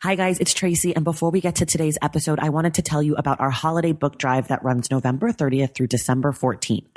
Hi guys, it's Tracy. And before we get to today's episode, I wanted to tell you about our holiday book drive that runs November 30th through December 14th.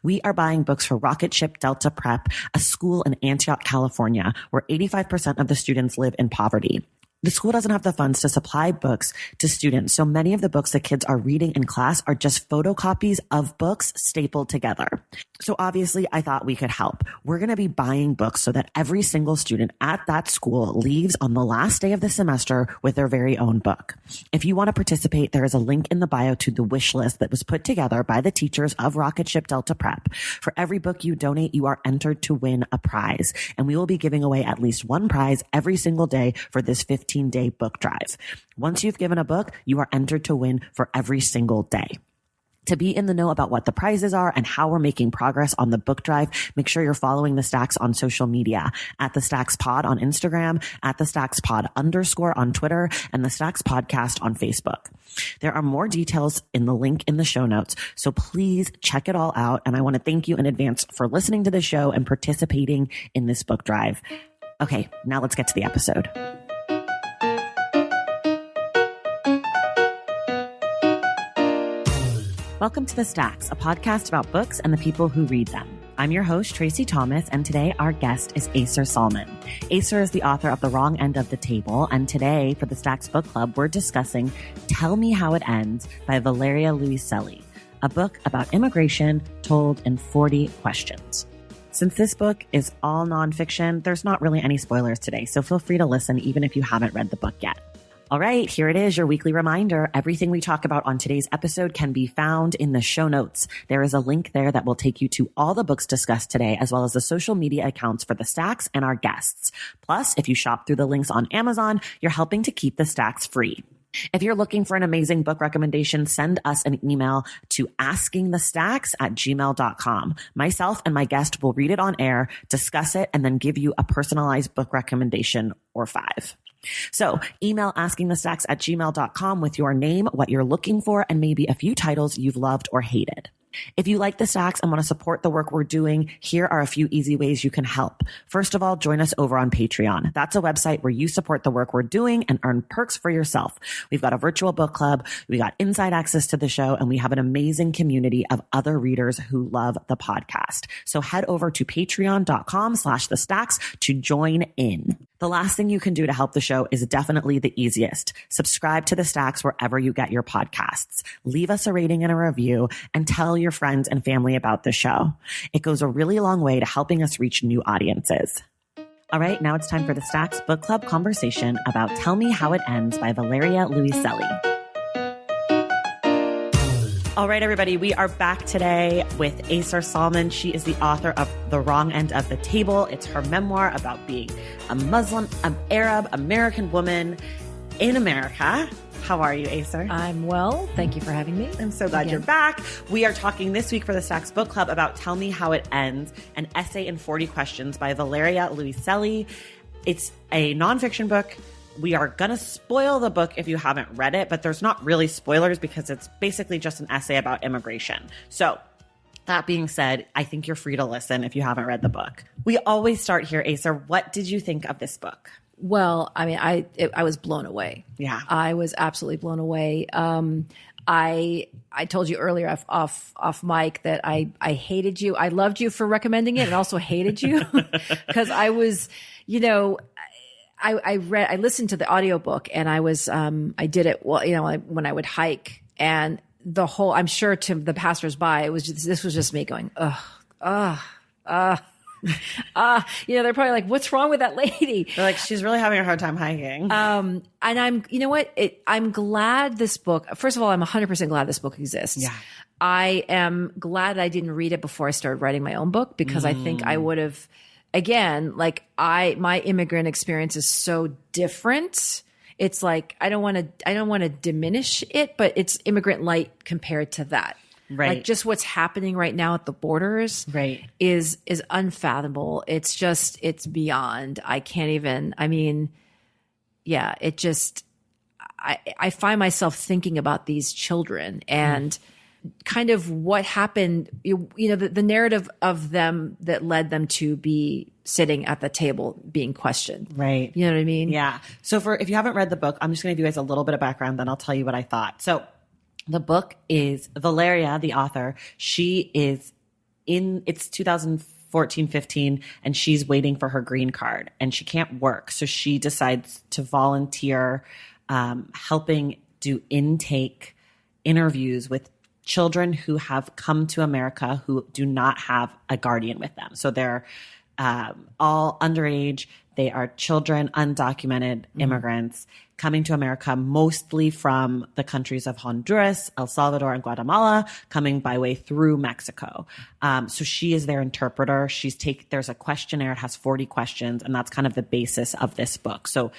We are buying books for Rocket Ship Delta Prep, a school in Antioch, California, where 85% of the students live in poverty. The school doesn't have the funds to supply books to students, so many of the books that kids are reading in class are just photocopies of books stapled together. So obviously, I thought we could help. We're going to be buying books so that every single student at that school leaves on the last day of the semester with their very own book. If you want to participate, there is a link in the bio to the wish list that was put together by the teachers of Rocket Ship Delta Prep. For every book you donate, you are entered to win a prize, and we will be giving away at least one prize every single day for this 15-day book drive. Once you've given a book, you are entered to win for every single day. To be in the know about what the prizes are and how we're making progress on the book drive, make sure you're following the Stacks on social media at the Stacks Pod on Instagram, at the Stacks Pod _ on Twitter, and the Stacks Podcast on Facebook. There are more details in the link in the show notes, so please check it all out. And I want to thank you in advance for listening to the show and participating in this book drive. Okay, now let's get to the episode. Welcome to The Stacks, a podcast about books and the people who read them. I'm your host, Tracy Thomas, and today our guest is Ayser Salman. Ayser is the author of The Wrong End of the Table, and today for the Stacks Book Club, we're discussing Tell Me How It Ends by Valeria Luiselli, a book about immigration told in 40 questions. Since this book is all nonfiction, there's not really any spoilers today, so feel free to listen even if you haven't read the book yet. All right, here it is, your weekly reminder. Everything we talk about on today's episode can be found in the show notes. There is a link there that will take you to all the books discussed today, as well as the social media accounts for the Stacks and our guests. Plus, if you shop through the links on Amazon, you're helping to keep the Stacks free. If you're looking for an amazing book recommendation, send us an email to askingthestacks@gmail.com. Myself and my guest will read it on air, discuss it, and then give you a personalized book recommendation or 5. So email askingthestacks@gmail.com with your name, what you're looking for, and maybe a few titles you've loved or hated. If you like the Stacks and want to support the work we're doing, here are a few easy ways you can help. First of all, join us over on Patreon. That's a website where you support the work we're doing and earn perks for yourself. We've got a virtual book club, we got inside access to the show, and we have an amazing community of other readers who love the podcast. So head over to patreon.com/thestacks to join in. The last thing you can do to help the show is definitely the easiest. Subscribe to the Stacks wherever you get your podcasts. Leave us a rating and a review, and tell your friends and family about the show. It goes a really long way to helping us reach new audiences. All right, now it's time for the Stacks Book Club conversation about Tell Me How It Ends by Valeria Luiselli. All right, everybody, we are back today with Ayser Salman. She is the author of The Wrong End of the Table. It's her memoir about being a Muslim, Arab, American woman in America. How are you, Ayser? I'm well. Thank you for having me. I'm so glad you're back. We are talking this week for the Stacks Book Club about Tell Me How It Ends, an essay in 40 questions by Valeria Luiselli. It's a nonfiction book. We are going to spoil the book if you haven't read it, but there's not really spoilers because it's basically just an essay about immigration. So that being said, I think you're free to listen if you haven't read the book. We always start here, Ayser. What did you think of this book? Well, I mean, I was blown away. Yeah. I was absolutely blown away. I told you earlier off mic that I hated you. I loved you for recommending it and also hated you because I was, I listened to the audiobook and I did it when I would hike, and the whole, I'm sure to the passersby, this was just me going, they're probably like, what's wrong with that lady? They're like, she's really having a hard time hiking. And I'm glad this book, first of all, I'm 100% glad this book exists. Yeah. I am glad I didn't read it before I started writing my own book, because I think I would have, again, my immigrant experience is so different. It's like, I don't want to diminish it, but it's immigrant light compared to that. Right. Like just what's happening right now at the borders is unfathomable. It's beyond. I can't even, I find myself thinking about these children and kind of what happened, the narrative of them that led them to be sitting at the table being questioned. Right. You know what I mean? Yeah. So if you haven't read the book, I'm just going to give you guys a little bit of background, then I'll tell you what I thought. So the book is Valeria, the author. She is it's 2014, 15, and she's waiting for her green card and she can't work. So she decides to volunteer, helping do intake interviews with children who have come to America who do not have a guardian with them. So they're all underage. They are children, undocumented immigrants coming to America, mostly from the countries of Honduras, El Salvador, and Guatemala, coming by way through Mexico. So she is their interpreter. There's a questionnaire. It has 40 questions, and that's kind of the basis of this book. So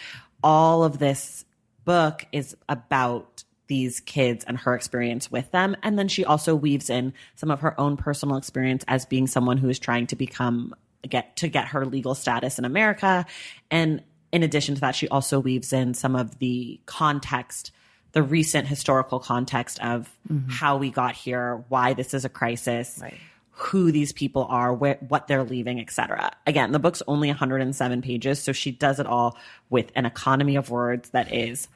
all of this book is about these kids and her experience with them. And then she also weaves in some of her own personal experience as being someone who is trying to get her legal status in America. And in addition to that, she also weaves in some of the context, the recent historical context of how we got here, why this is a crisis, Right. who these people are, what they're leaving, etc. Again, the book's only 107 pages, so she does it all with an economy of words that is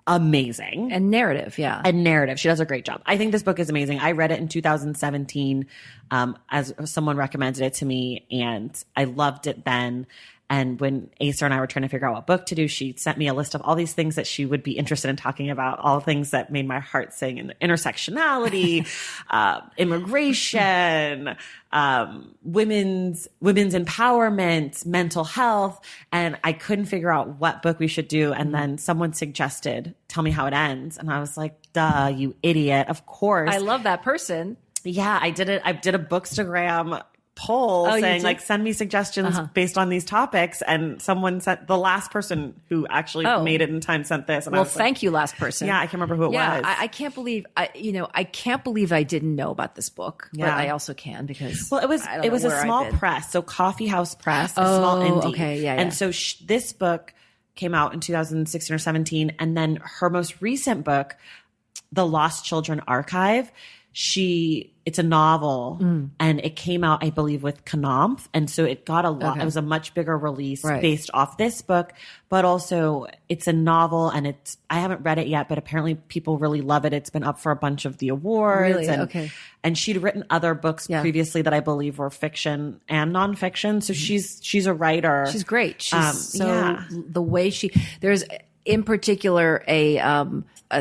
amazing. And narrative, yeah. And narrative. She does a great job. I think this book is amazing. I read it in 2017 as someone recommended it to me, and I loved it then. And when Ayser and I were trying to figure out what book to do, she sent me a list of all these things that she would be interested in talking about, all things that made my heart sing, and intersectionality, immigration, women's empowerment, mental health. And I couldn't figure out what book we should do. And then someone suggested, Tell Me How It Ends. And I was like, duh, you idiot. Of course. I love that person. Yeah, I did it. I did a Bookstagram poll saying like, send me suggestions based on these topics. And someone sent, the last person who actually made it in time sent this. And well, thank you, last person. Yeah, I can't remember who it was. I can't believe, I can't believe I didn't know about this book, but I also can because it was a small press. So Coffee House Press, a small indie. Okay, yeah. And so this book came out in 2016 or 17. And then her most recent book, The Lost Children Archive, it's a novel and it came out, I believe, with Knopf. And so it got a lot, it was a much bigger release based off this book, but also it's a novel and I haven't read it yet, but apparently people really love it. It's been up for a bunch of the awards. Really? And she'd written other books previously that I believe were fiction and nonfiction. So she's a writer. She's great. She's the way there's in particular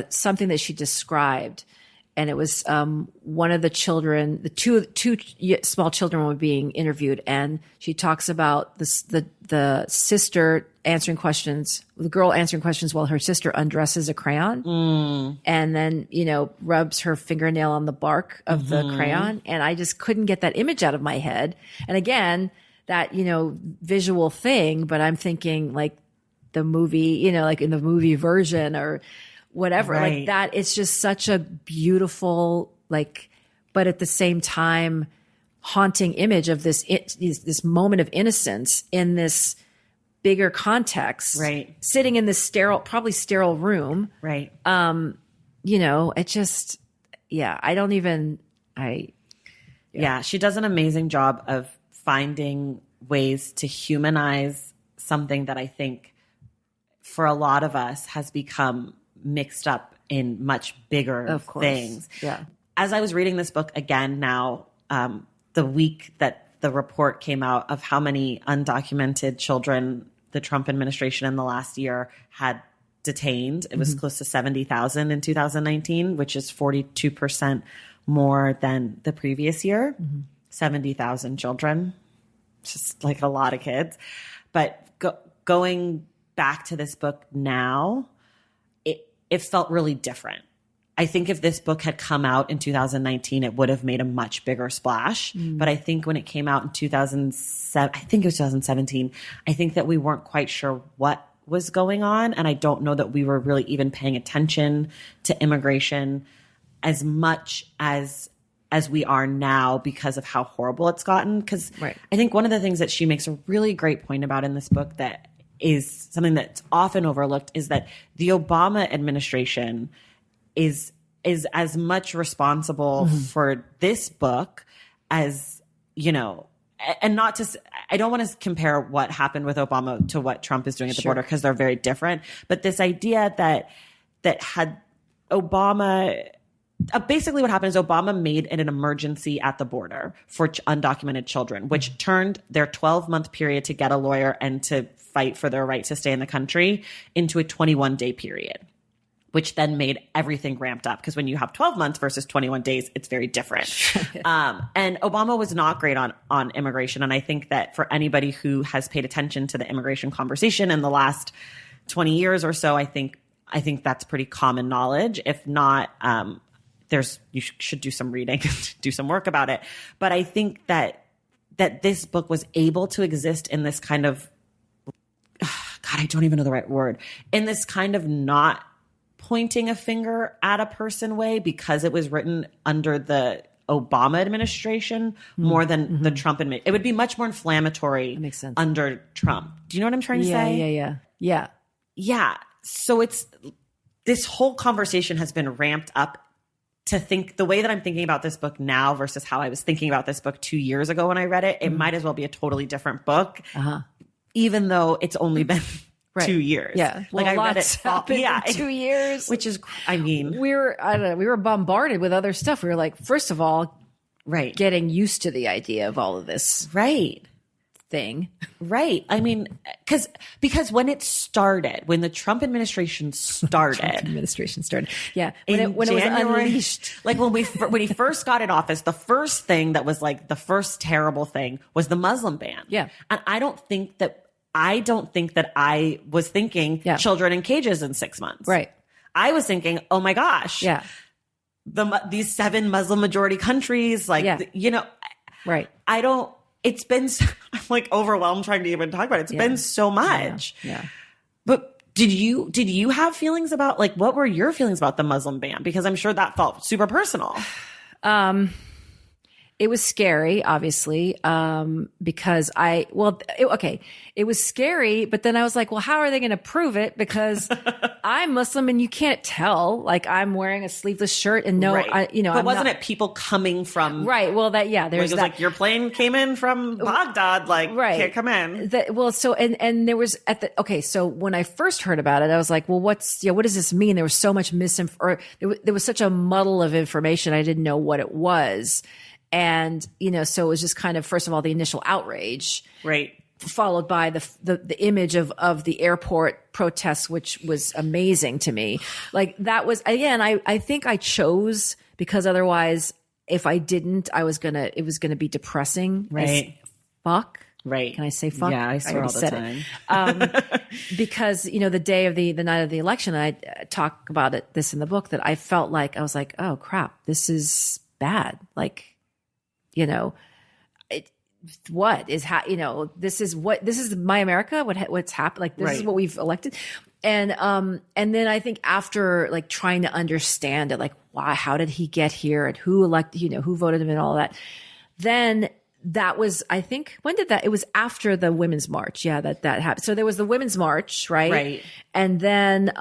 something that she described. And it was one of the children, the two small children were being interviewed, and she talks about the sister answering questions, the girl answering questions while her sister undresses a crayon, and then rubs her fingernail on the bark of the crayon, and I just couldn't get that image out of my head. And again, that visual thing, but I'm thinking like the movie, like in the movie version or whatever, like that. It's just such a beautiful, but at the same time, haunting image of this moment of innocence in this bigger context, sitting in this probably sterile room. It just, she does an amazing job of finding ways to humanize something that I think for a lot of us has become mixed up in much bigger things. Yeah. As I was reading this book again now, the week that the report came out of how many undocumented children the Trump administration in the last year had detained, it was close to 70,000 in 2019, which is 42% more than the previous year. 70,000 children, just like a lot of kids. But going back to this book now, it felt really different. I think if this book had come out in 2019, it would have made a much bigger splash. But I think when it came out in 2017, I think that we weren't quite sure what was going on. And I don't know that we were really even paying attention to immigration as much as we are now because of how horrible it's gotten. Because I think one of the things that she makes a really great point about in this book that is something that's often overlooked is that the Obama administration is as much responsible for this book as, and not to, I don't want to compare what happened with Obama to what Trump is doing at the border, because they're very different. But this idea that had Obama, basically what happened is Obama made it an emergency at the border for undocumented children, which turned their 12-month period to get a lawyer and to fight for their right to stay in the country into a 21-day period, which then made everything ramped up. Because when you have 12 months versus 21 days, it's very different. And Obama was not great on immigration. And I think that for anybody who has paid attention to the immigration conversation in the last 20 years or so, I think that's pretty common knowledge. If not, you should do some reading, do some work about it. But I think that this book was able to exist in this kind of, God, I don't even know the right word, in this kind of not pointing a finger at a person way, because it was written under the Obama administration more than the Trump administration. It would be much more inflammatory under Trump. Do you know what I'm trying to say? Yeah. So this whole conversation has been ramped up to think the way that I'm thinking about this book now versus how I was thinking about this book 2 years ago when I read it. It might as well be a totally different book, even though it's only been 2 years. Yeah. Well, like I read it happened in 2 years. Which is, I mean, we were bombarded with other stuff. We were like, first of all, getting used to the idea of all of this. Thing. I mean, because when it started, when the Trump administration started. Yeah. When it was unleashed. Like when he first got in office, the first thing that was like the first terrible thing was the Muslim ban. Yeah. And I don't think that I was thinking children in cages in 6 months. Right. I was thinking, oh my gosh. Yeah. These 7 Muslim majority countries, it's been, I'm like overwhelmed trying to even talk about it. It's been so much. Yeah. But did you have feelings about, like, what were your feelings about the Muslim ban? Because I'm sure that felt super personal. It was scary, obviously, because it was scary, but then I was like, well, how are they going to prove it? Because I'm Muslim and you can't tell, like, I'm wearing a sleeveless shirt and but wasn't it people coming from, well, there's that. Like your plane came in from Baghdad, can't come in. And there was so when I first heard about it, I was like, well, what does this mean? There was so much there was such a muddle of information. I didn't know what it was. And, so it was just kind of, first of all, the initial outrage, followed by the image of the airport protests, which was amazing to me. Like, that was, again, I think I chose, because otherwise, if I didn't, it was going to be depressing as fuck. Right. Can I say fuck? Yeah, I swear all the time. Because, the night of the election, I talk about this in the book, that I felt like, I was like, oh crap, this is bad. Like, this is my America. What's happened? Like, this is what we've elected. And then I think after, like, trying to understand it, like, why, how did he get here, and who elected, who voted him and all that. Then that was, I think, when did that? It was after the Women's March. Yeah, that happened. So there was the Women's March, right? Right. And then,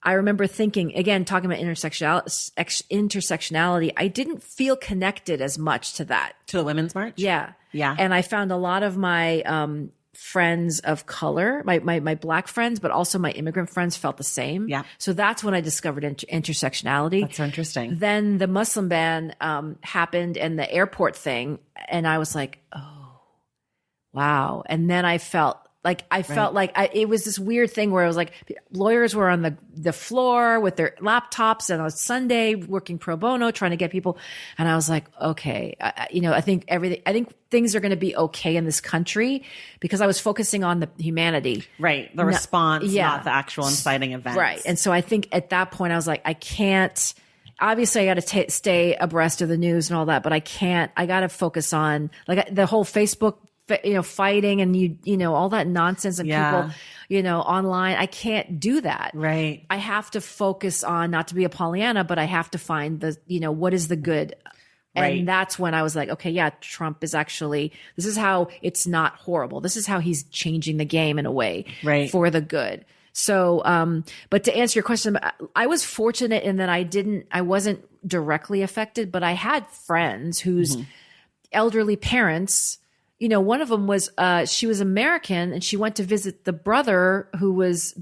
I remember thinking, again, talking about intersectionality, I didn't feel connected as much to that. To the Women's March? Yeah. Yeah. And I found a lot of my friends of color, my Black friends, but also my immigrant friends, felt the same. Yeah. So that's when I discovered intersectionality. That's so interesting. Then the Muslim ban happened, and the airport thing. And I was like, oh, wow. And then I felt like it was this weird thing where I was like, lawyers were on the floor with their laptops and on Sunday working pro bono, trying to get people. And I was like, okay, I think things are going to be okay in this country, because I was focusing on the humanity. Right. The response, not the actual inciting events. Right. And so I think at that point I was like, I can't, obviously I got to stay abreast of the news and all that, but I got to focus on, like, the whole Facebook, fighting and all that nonsense and people, online. I can't do that. Right. I have to focus on, not to be a Pollyanna, but I have to find what is the good. Right. And that's when I was like, okay, yeah, Trump is actually, this is how it's not horrible. This is how he's changing the game in a way for the good. So, but to answer your question, I was fortunate in that I wasn't directly affected, but I had friends whose elderly parents one of them was, she was American and she went to visit the brother who was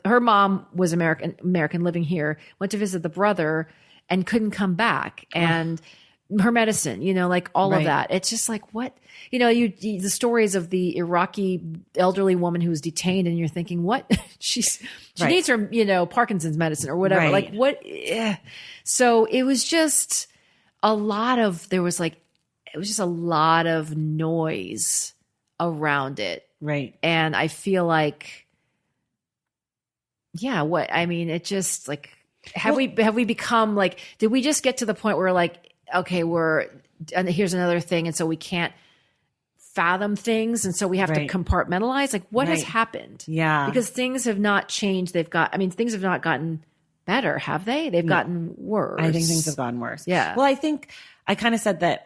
her mom was American living here, went to visit the brother and couldn't come back. And her medicine, like all of that. It's just like, what, the stories of the Iraqi elderly woman who was detained and you're thinking, what she needs her, Parkinson's medicine or whatever. Like what? So it was just a lot of noise around it. Right. And I feel like, it just like, have we become like, did we just get to the point where like, okay, and here's another thing. And so we can't fathom things. And so we have to compartmentalize. Like what has happened? Yeah. Because things have not changed. Things have not gotten better, have they? They've gotten worse. I think things have gotten worse. Yeah. Well, I think I kind of said that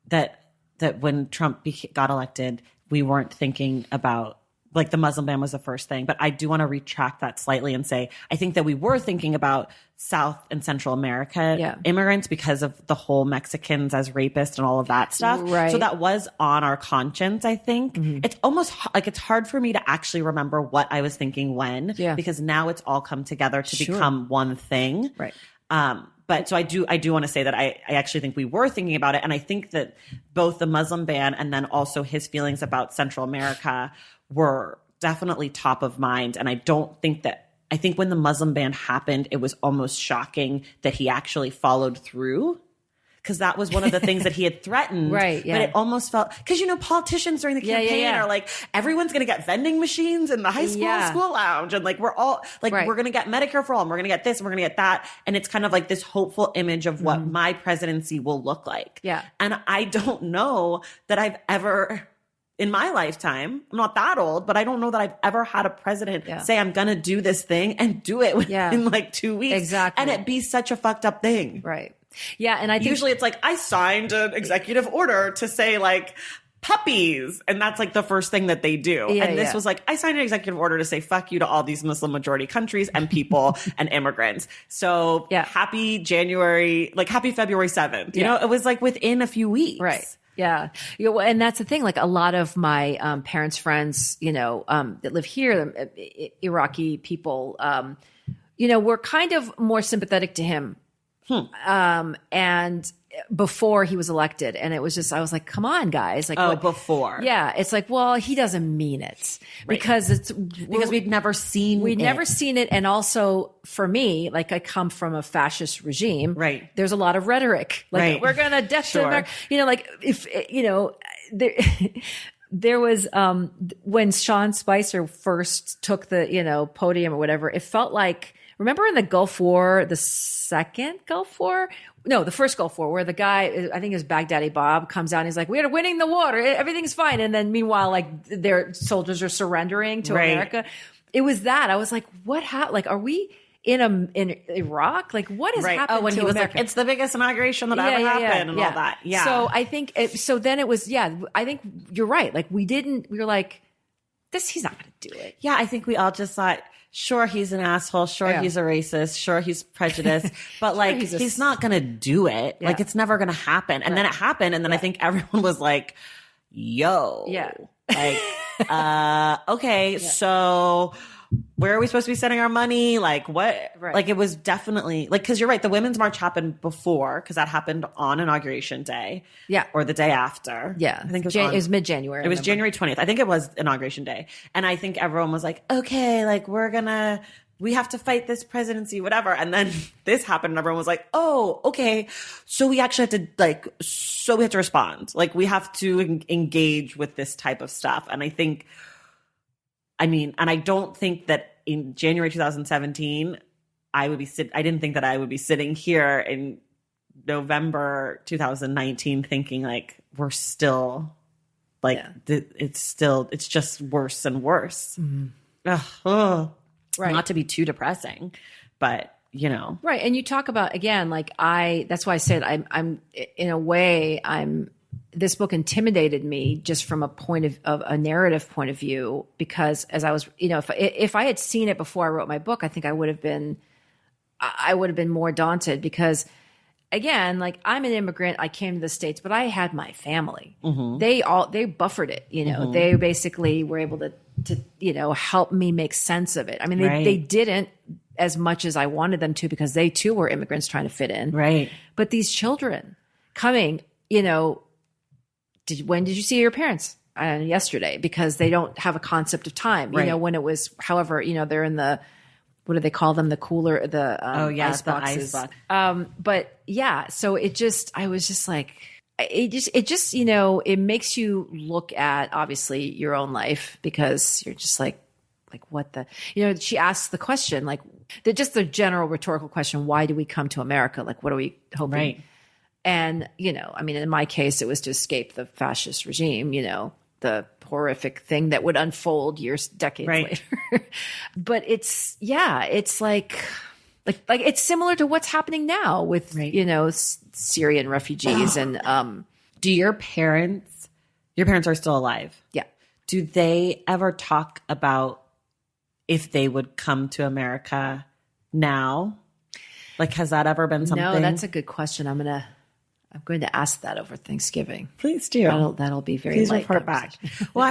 that when Trump got elected, we weren't thinking about like the Muslim ban was the first thing, but I do want to retract that slightly and say, I think that we were thinking about South and Central America immigrants because of the whole Mexicans as rapists and all of that stuff. Right. So that was on our conscience, I think. It's almost like it's hard for me to actually remember what I was thinking when, because now it's all come together to become one thing. Right. But so I do want to say that I actually think we were thinking about it. And I think that both the Muslim ban and then also his feelings about Central America were definitely top of mind. And I think when the Muslim ban happened, it was almost shocking that he actually followed through. Because that was one of the things that he had threatened. Right. Yeah. But it almost felt, because, politicians during the campaign are like, everyone's going to get vending machines in the high school lounge. And like, we're all like, we're going to get Medicare for all and we're going to get this and we're going to get that. And it's kind of like this hopeful image of what my presidency will look like. Yeah. And I don't know that I've ever, in my lifetime, I'm not that old, but I don't know that I've ever had a president say, I'm going to do this thing and do it in like 2 weeks. Exactly. And it be such a fucked up thing. Right. Yeah. And I think usually it's like, I signed an executive order to say like puppies. And that's like the first thing that they do. Yeah, and this was like, I signed an executive order to say fuck you to all these Muslim majority countries and people and immigrants. So happy February 7th. You know, it was like within a few weeks. Right. Yeah. And that's the thing. Like a lot of my parents' friends, that live here, Iraqi people, were kind of more sympathetic to him. And before he was elected. And it was just, I was like, come on, guys. Like, before. Yeah. It's like, well, he doesn't mean it because we'd never seen never seen it. And also for me, like I come from a fascist regime. Right. There's a lot of rhetoric. Like we're going to death to America. Like if, there was, when Sean Spicer first took the, podium or whatever, it felt like, remember in the Gulf War, the second Gulf War? No, the first Gulf War, where the guy, I think it was Baghdadi Bob, comes out and he's like, we're winning the war. Everything's fine. And then meanwhile, like their soldiers are surrendering to America. It was that. I was like, what happened? Like, are we in Iraq? Like, what has happened when to he was America? like, it's the biggest inauguration that ever happened and all that. Yeah. So I think, so then it was, I think you're right. Like we were like, he's not going to do it. Yeah. I think we all just thought, sure, he's an asshole. Sure, he's a racist. Sure, he's prejudiced. But like, he's not going to do it. Yeah. Like, it's never going to happen. And then it happened. And then I think everyone was like, yo. Yeah. Like, okay, so where are we supposed to be sending our money? Like, what? Right. Like, it was definitely like, because you're right. The Women's March happened before, because that happened on Inauguration Day. Yeah. Or the day after. Yeah. I think it was mid-January. It was January 20th. I think it was Inauguration Day. And I think everyone was like, okay, like, we have to fight this presidency, whatever. And then this happened and everyone was like, oh, okay. So we actually have to we have to respond. Like, we have to engage with this type of stuff. And and I don't think that in January 2017, I didn't think that I would be sitting here in November 2019 thinking like, we're still like, it's just worse and worse. Mm-hmm. Right. Not to be too depressing, but Right. And you talk about, again, like that's why I said I'm in a way, this book intimidated me just from a point of a narrative point of view, because as I was, if I had seen it before I wrote my book, I think I would have been more daunted, because again, like I'm an immigrant. I came to the States, but I had my family. Mm-hmm. They buffered it. They basically were able to help me make sense of it. I mean, they didn't as much as I wanted them to, because they too were immigrants trying to fit in. Right. But these children coming, when did you see your parents? Yesterday, because they don't have a concept of time. Right. When it was, however, they're in the, what do they call them? The cooler, ice the boxes. ice box. But yeah, so I was just like, it makes you look at obviously your own life, because you're just like what the, she asks the question, like just the general rhetorical question, why do we come to America? Like, what are we hoping? Right. And, I mean, in my case, it was to escape the fascist regime, the horrific thing that would unfold decades later. But it's like it's similar to what's happening now with, Syrian refugees. And do your parents are still alive? Yeah. Do they ever talk about if they would come to America now? Like, has that ever been something? No, that's a good question. I'm going to ask that over Thanksgiving. Please do. That'll be very. Please report back. Well,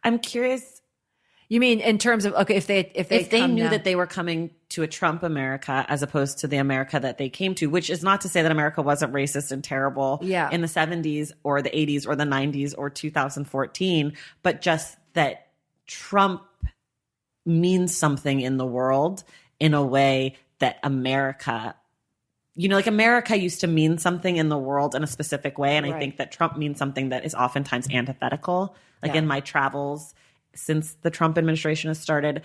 I'm curious. You mean in terms of, okay, if they knew that they were coming to a Trump America as opposed to the America that they came to, which is not to say that America wasn't racist and terrible in the 70s or the 80s or the 90s or 2014, but just that Trump means something in the world in a way that America, like America used to mean something in the world in a specific way. And I think that Trump means something that is oftentimes antithetical. Like in my travels since the Trump administration has started,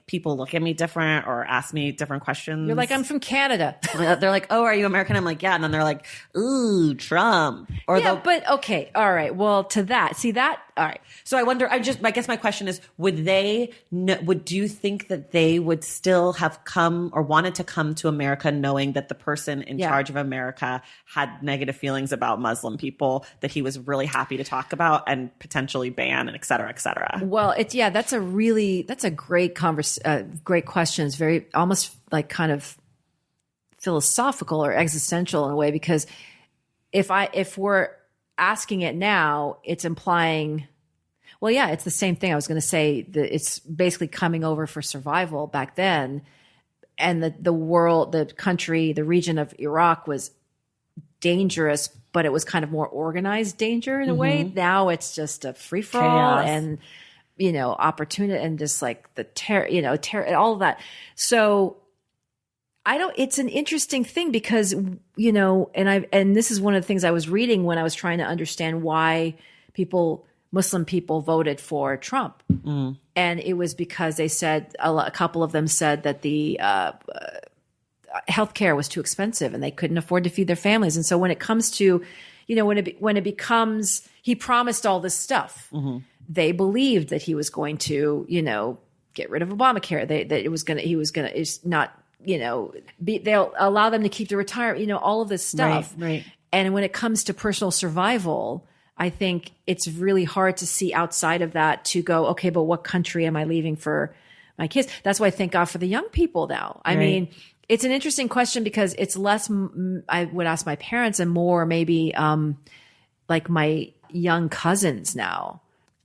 people look at me different or ask me different questions. You're like, I'm from Canada. They're like, oh, are you American? I'm like, yeah. And then they're like, ooh, Trump. Or but okay. All right. Well, to that, see that. All right. So I wonder, I guess my question is, do you think that they would still have come or wanted to come to America knowing that the person in charge of America had negative feelings about Muslim people that he was really happy to talk about and potentially ban and et cetera, et cetera? Well, that's a great great question. It's very almost like kind of philosophical or existential in a way, because if we're asking it now, it's implying, well, yeah, it's the same thing. I was going to say that it's basically coming over for survival back then. And the world, the country, the region of Iraq was dangerous, but it was kind of more organized danger in a way. Now it's just a free for all and, opportunity and just like the terror, all of that. So it's an interesting thing because, and this is one of the things I was reading when I was trying to understand why Muslim people voted for Trump. Mm. And it was because they said, a couple of them said that the healthcare was too expensive and they couldn't afford to feed their families. And so when it comes to, when it becomes, he promised all this stuff, they believed that he was going to, get rid of Obamacare. They'll allow them to keep the retirement, all of this stuff. Right. And when it comes to personal survival, I think it's really hard to see outside of that to go, okay, but what country am I leaving for my kids? That's why I thank God for the young people now. I mean, it's an interesting question because it's less, I would ask my parents and more maybe like my young cousins now.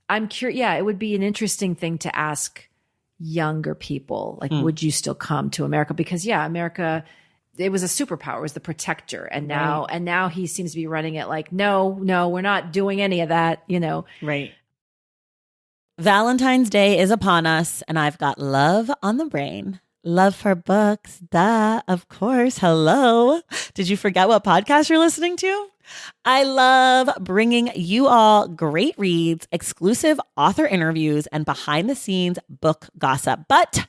I'm curious. Yeah, it would be an interesting thing to ask younger people, like, would you still come to America? Because America, it was a superpower, it was the protector. And now he seems to be running it like, no, we're not doing any of that, Right. Valentine's Day is upon us and I've got love on the brain. Love for books. Duh, of course. Hello. Did you forget what podcast you're listening to? I love bringing you all great reads, exclusive author interviews, and behind the scenes book gossip. But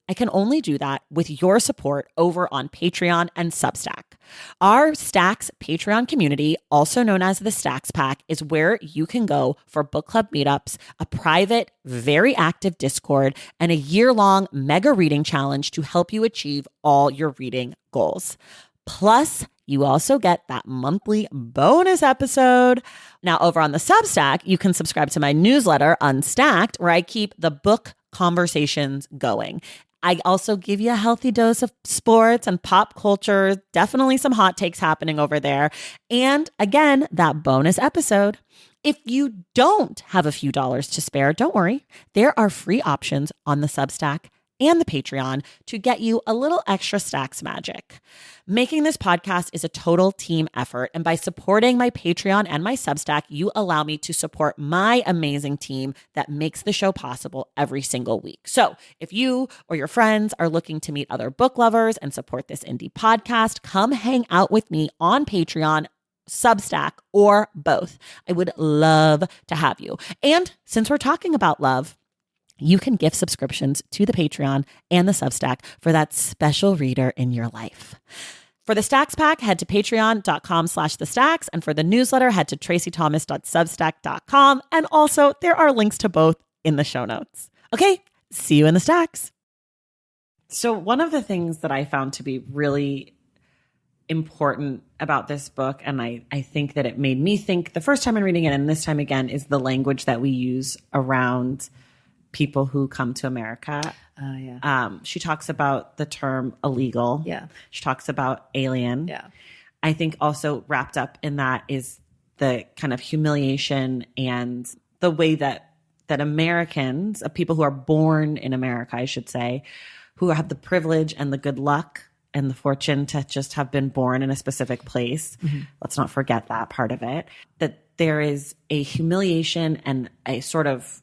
I can only do that with your support over on Patreon and Substack. Our Stacks Patreon community, also known as the Stacks Pack, is where you can go for book club meetups, a private, very active Discord, and a year-long mega reading challenge to help you achieve all your reading goals. Plus, you also get that monthly bonus episode. Now, over on the Substack, you can subscribe to my newsletter, Unstacked, where I keep the book conversations going. I also give you a healthy dose of sports and pop culture, definitely some hot takes happening over there. And again, that bonus episode. If you don't have a few dollars to spare, don't worry. There are free options on the Substack and the Patreon to get you a little extra Stacks magic. Making this podcast is a total team effort, and by supporting my Patreon and my Substack, you allow me to support my amazing team that makes the show possible every single week. So if you or your friends are looking to meet other book lovers and support this indie podcast, come hang out with me on Patreon, Substack, or both. I would love to have you. And since we're talking about love, you can gift subscriptions to the Patreon and the Substack for that special reader in your life. For the Stacks Pack, head to patreon.com/thestacks. And for the newsletter, head to traceythomas.substack.com. And also, there are links to both in the show notes. Okay, see you in the Stacks. So one of the things that I found to be really important about this book, and I think that it made me think the first time in reading it and this time again, is the language that we use around people who come to America. She talks about the term illegal. Yeah. She talks about alien. Yeah. I think also wrapped up in that is the kind of humiliation and the way that Americans, people who are born in America, I should say, who have the privilege and the good luck and the fortune to just have been born in a specific place. Mm-hmm. Let's not forget that part of it, that there is a humiliation and a sort of,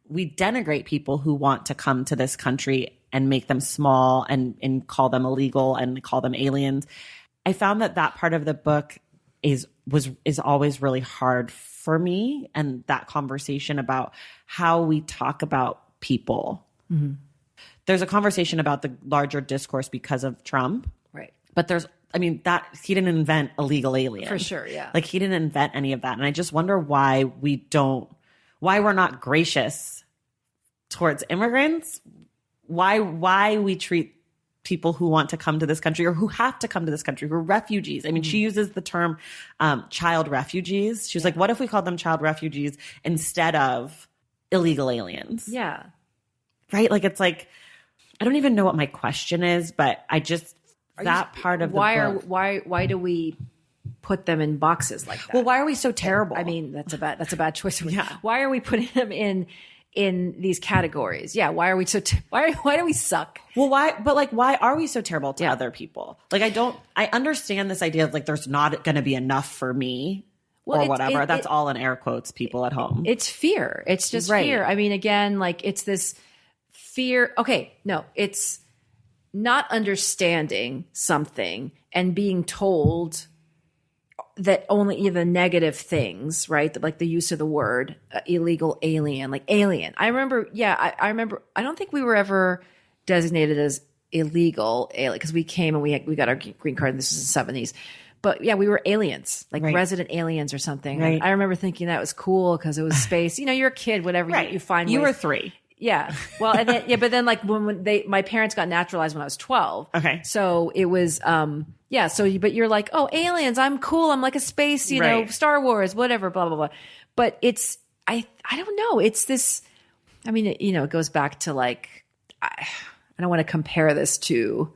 we denigrate people who want to come to this country and make them small and call them illegal and call them aliens. I found that part of the book is always really hard for me, and that conversation about how we talk about people. Mm-hmm. There's a conversation about the larger discourse because of Trump. Right. But he didn't invent illegal alien. For sure, yeah. Like, he didn't invent any of that. And I just wonder why we're not gracious towards immigrants, why we treat people who want to come to this country or who have to come to this country, who are refugees. I mean, she uses the term child refugees. She was like, what if we called them child refugees instead of illegal aliens? Yeah. Right? Like, it's like, I don't even know what my question is, but I just, part of the book. Why do we put them in boxes like that? Well, why are we so terrible? I mean, that's a bad choice. Yeah. Why are we putting them in these categories? Yeah. Why are we so, why do we suck? Well, why are we so terrible to other people? Like, I understand this idea of like, there's not going to be enough for me or whatever. That's all in air quotes, people at home. It's fear. It's just fear. I mean, again, like, it's this fear. Okay. No, it's not understanding something and being told that only the negative things, right? Like the use of the word illegal alien, like alien. I remember, I remember, I don't think we were ever designated as illegal alien because we came and we got our green card, and this was the 70s. But yeah, we were aliens, like resident aliens or something. Right. I remember thinking that was cool because it was space. You're a kid, whatever you find. You were 3. Yeah. Well, and then, but then like when my parents got naturalized when I was 12. Okay. So it was, but you're like, oh, aliens, I'm cool. I'm like a space, Star Wars, whatever, blah, blah, blah. But it's, I don't know. It's this, I mean, it goes back to like, I don't want to compare this to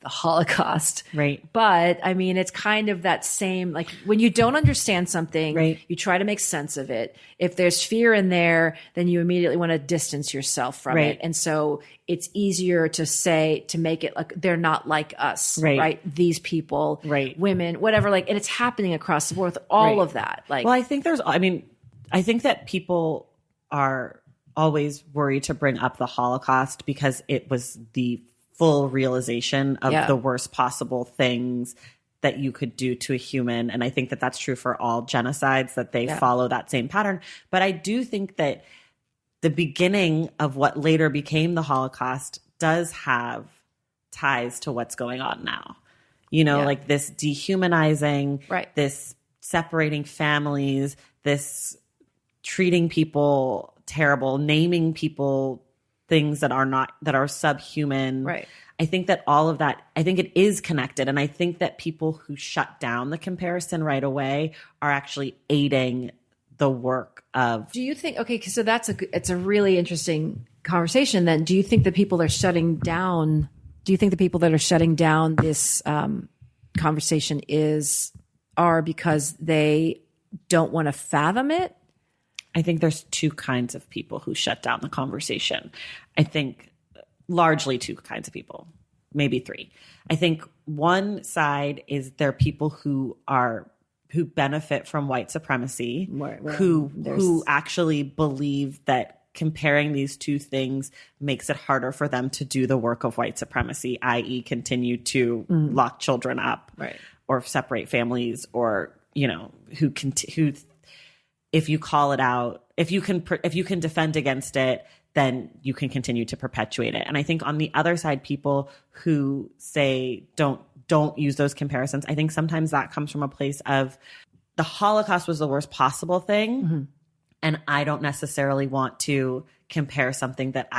the Holocaust. Right. But I mean, it's kind of that same, like when you don't understand something, you try to make sense of it. If there's fear in there, then you immediately want to distance yourself from it. And so it's easier to make it like they're not like us, right? These people, women, whatever, like, and it's happening across the board with all of that. Like, well, I think that people are always worried to bring up the Holocaust because it was the full realization of the worst possible things that you could do to a human. And I think that that's true for all genocides, that they follow that same pattern. But I do think that the beginning of what later became the Holocaust does have ties to what's going on now. Like this dehumanizing, this separating families, this treating people terrible, naming people things that are subhuman. Right. I think that all of that, I think it is connected. And I think that people who shut down the comparison right away are actually aiding the work of. Do you think, okay, so it's a really interesting conversation, then do you think the people that are shutting down this conversation are because they don't want to fathom it? I think there's two kinds of people who shut down the conversation. I think largely two kinds of people, maybe three. I think one side is there are people who benefit from white supremacy, who actually believe that comparing these two things makes it harder for them to do the work of white supremacy, i.e. continue to lock children up, right, or separate families, or, you know, who if you call it out, if you can defend against it, then you can continue to perpetuate it. And I think on the other side, people who say don't use those comparisons, I think sometimes that comes from a place of the Holocaust was the worst possible thing. Mm-hmm. And I don't necessarily want to compare something that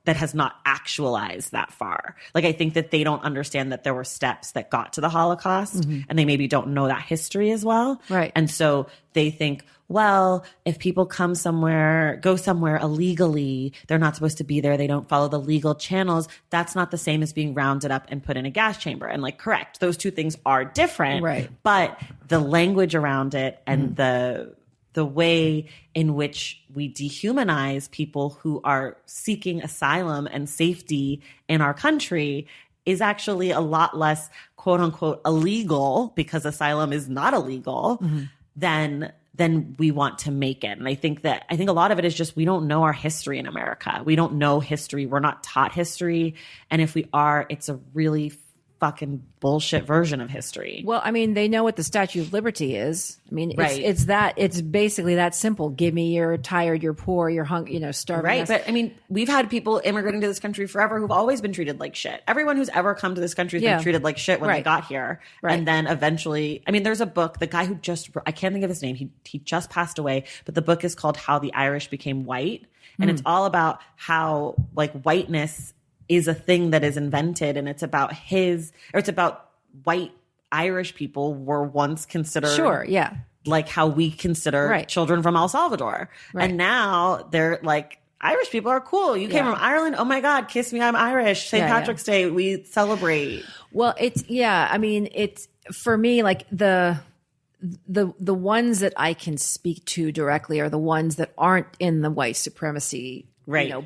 has not actualized that far. Like, I think that they don't understand that there were steps that got to the Holocaust, mm-hmm. and they maybe don't know that history as well. Right. And so they think, well, if people go somewhere illegally, they're not supposed to be there. They don't follow the legal channels. That's not the same as being rounded up and put in a gas chamber. And like, correct, those two things are different. Right. But the language around it and the way in which we dehumanize people who are seeking asylum and safety in our country is actually a lot less, quote unquote, illegal, because asylum is not illegal, mm-hmm. than we want to make it. And I think a lot of it is just, we don't know our history in America. We don't know history. We're not taught history. And if we are, it's a really fucking bullshit version of history. Well, I mean, they know what the Statue of Liberty is. I mean, right. It's basically that simple. Give me, you're tired, you're poor, you're hungry, starving. Right. But I mean, we've had people immigrating to this country forever who've always been treated like shit. Everyone who's ever come to this country has been treated like shit when they got here. Right. And then eventually, I mean, there's a book, the guy who I can't think of his name. He just passed away, but the book is called How the Irish Became White. And it's all about how like whiteness is a thing that is invented, and it's about white Irish people were once considered, sure, yeah, like how we consider children from El Salvador, and now they're like, Irish people are cool. You came from Ireland. Oh my God, kiss me, I'm Irish. St. Patrick's Day, we celebrate. Well, I mean, it's for me like the ones that I can speak to directly are the ones that aren't in the white supremacy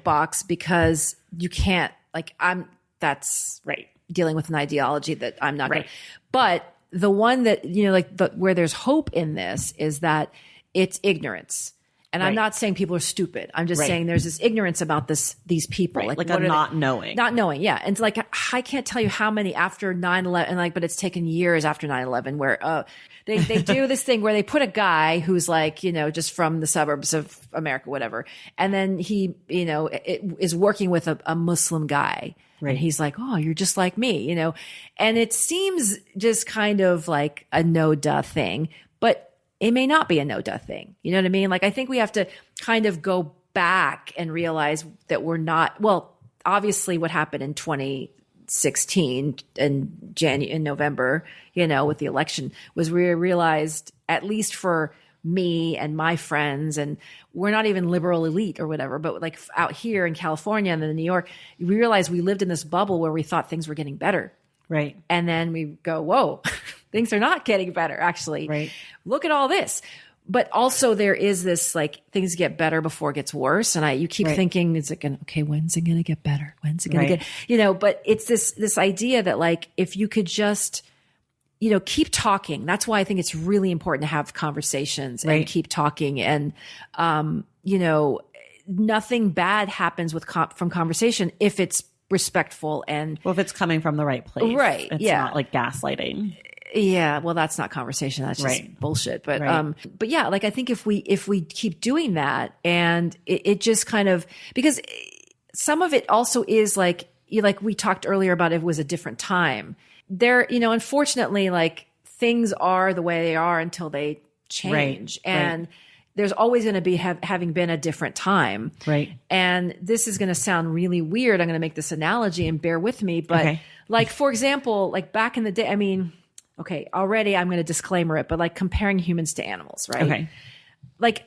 box, because you can't. Like that's right. Dealing with an ideology that I'm not going. But the one that, where there's hope in this is that it's ignorance. And I'm not saying people are stupid. I'm just saying there's this ignorance about these people. Like a not knowing. Not knowing, yeah. And it's like, I can't tell you how many after 9/11, but it's taken years after 9/11 where they do this thing where they put a guy who's like, just from the suburbs of America, whatever. And then he, is working with a Muslim guy. Right. And he's like, oh, you're just like me, And it seems just kind of like a no-duh thing. But it may not be a no-duh thing. You know what I mean? Like, I think we have to kind of go back and realize that we're not, well, obviously what happened in 2016 in November, with the election was we realized, at least for me and my friends, and we're not even liberal elite or whatever, but like out here in California and then in New York, we realized we lived in this bubble where we thought things were getting better. Right. And then we go, whoa, things are not getting better, actually. Right. Look at all this. But also there is this, like, things get better before it gets worse. And you keep thinking, when's it going to get better? When's it going to get, but it's this idea that, like, if you could just, keep talking. That's why I think it's really important to have conversations and keep talking. And, nothing bad happens from conversation if it's respectful and, well, if it's coming from the right place, right? It's not like gaslighting. Yeah, well, that's not conversation. That's just bullshit. But but yeah, like, I think if we keep doing that, and it just kind of, because some of it also is like we talked earlier about, it was a different time. There, unfortunately, like, things are the way they are until they change, and there's always going to be having been a different time. Right. And this is going to sound really weird. I'm going to make this analogy, and bear with me. But like, for example, like back in the day, I mean, okay, already I'm going to disclaimer it, but like comparing humans to animals, right? Okay. Like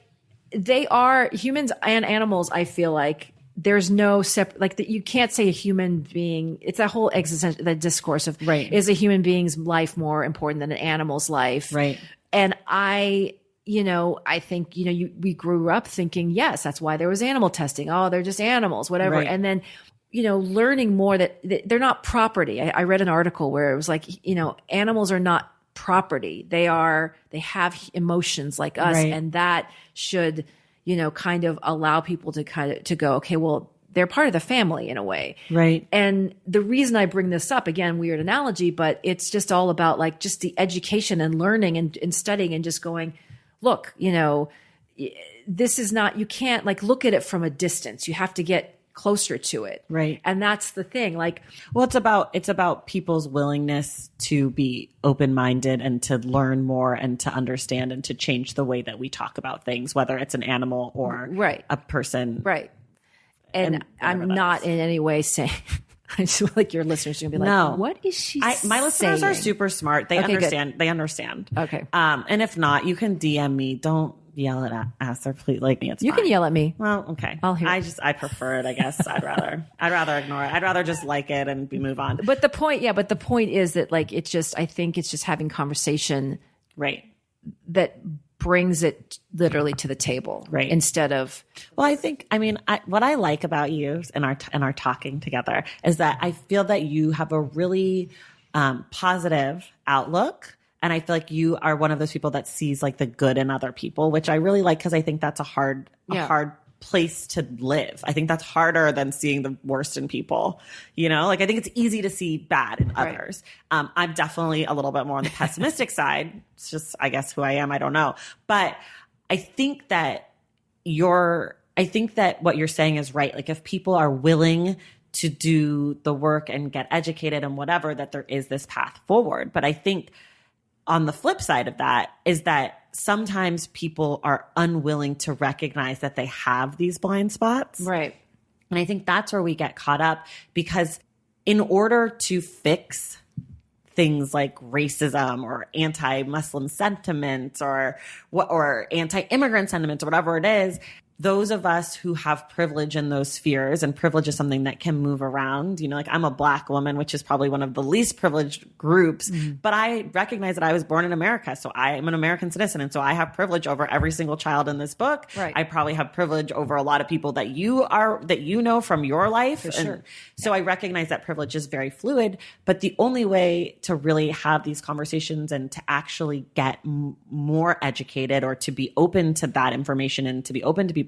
humans and animals, I feel like there's no separate, like that. You can't say a human being, it's that whole existential, the discourse of, Right. is a human being's life more important than an animal's life? Right. And I think, we grew up thinking, yes, that's why there was animal testing. Oh, they're just animals, whatever. Right. And then, learning more that they're not property. I read an article where it was like, animals are not property. They have emotions like us. Right. And that should, kind of allow people to go, okay, well, they're part of the family in a way. Right. And the reason I bring this up, again, weird analogy, but it's just all about like just the education and learning and studying and just going, look, this is not, you can't like look at it from a distance. You have to get closer to it. Right. And that's the thing. Like, well, it's about people's willingness to be open-minded and to learn more and to understand and to change the way that we talk about things, whether it's an animal or a person. Right. And I'm not in any way saying, I just feel like your listeners are going to be like, what is she saying? My listeners are super smart. They understand. Good. They understand. Okay. And if not, you can DM me. Don't yell at Ayser, please. Like me, it's you fine. can yell at me. Well, okay. I'll hear. I prefer it. I guess I'd rather ignore it. I'd rather just like it and move on. But the point is that like I think it's just having conversation, right? That brings it literally to the table, right? Instead of. Well, what I like about you and our talking together is that I feel that you have a really positive outlook. And I feel like you are one of those people that sees like the good in other people, which I really like because I think that's a hard place to live. I think that's harder than seeing the worst in people. Like I think it's easy to see bad in others. I'm definitely a little bit more on the pessimistic side. It's just, I guess, who I am. I don't know. But I think that what you're saying is right. Like if people are willing to do the work and get educated and whatever, that there is this path forward. But I think on the flip side of that is that sometimes people are unwilling to recognize that they have these blind spots. Right. And I think that's where we get caught up because in order to fix things like racism or anti-Muslim sentiment or anti-immigrant sentiment or whatever it is, those of us who have privilege in those spheres, and privilege is something that can move around, like I'm a Black woman, which is probably one of the least privileged groups, but I recognize that I was born in America. So I am an American citizen. And so I have privilege over every single child in this book. Right. I probably have privilege over a lot of people that you know from your life. For sure. And so I recognize that privilege is very fluid, but the only way to really have these conversations and to actually get more educated or to be open to that information and to be open to people,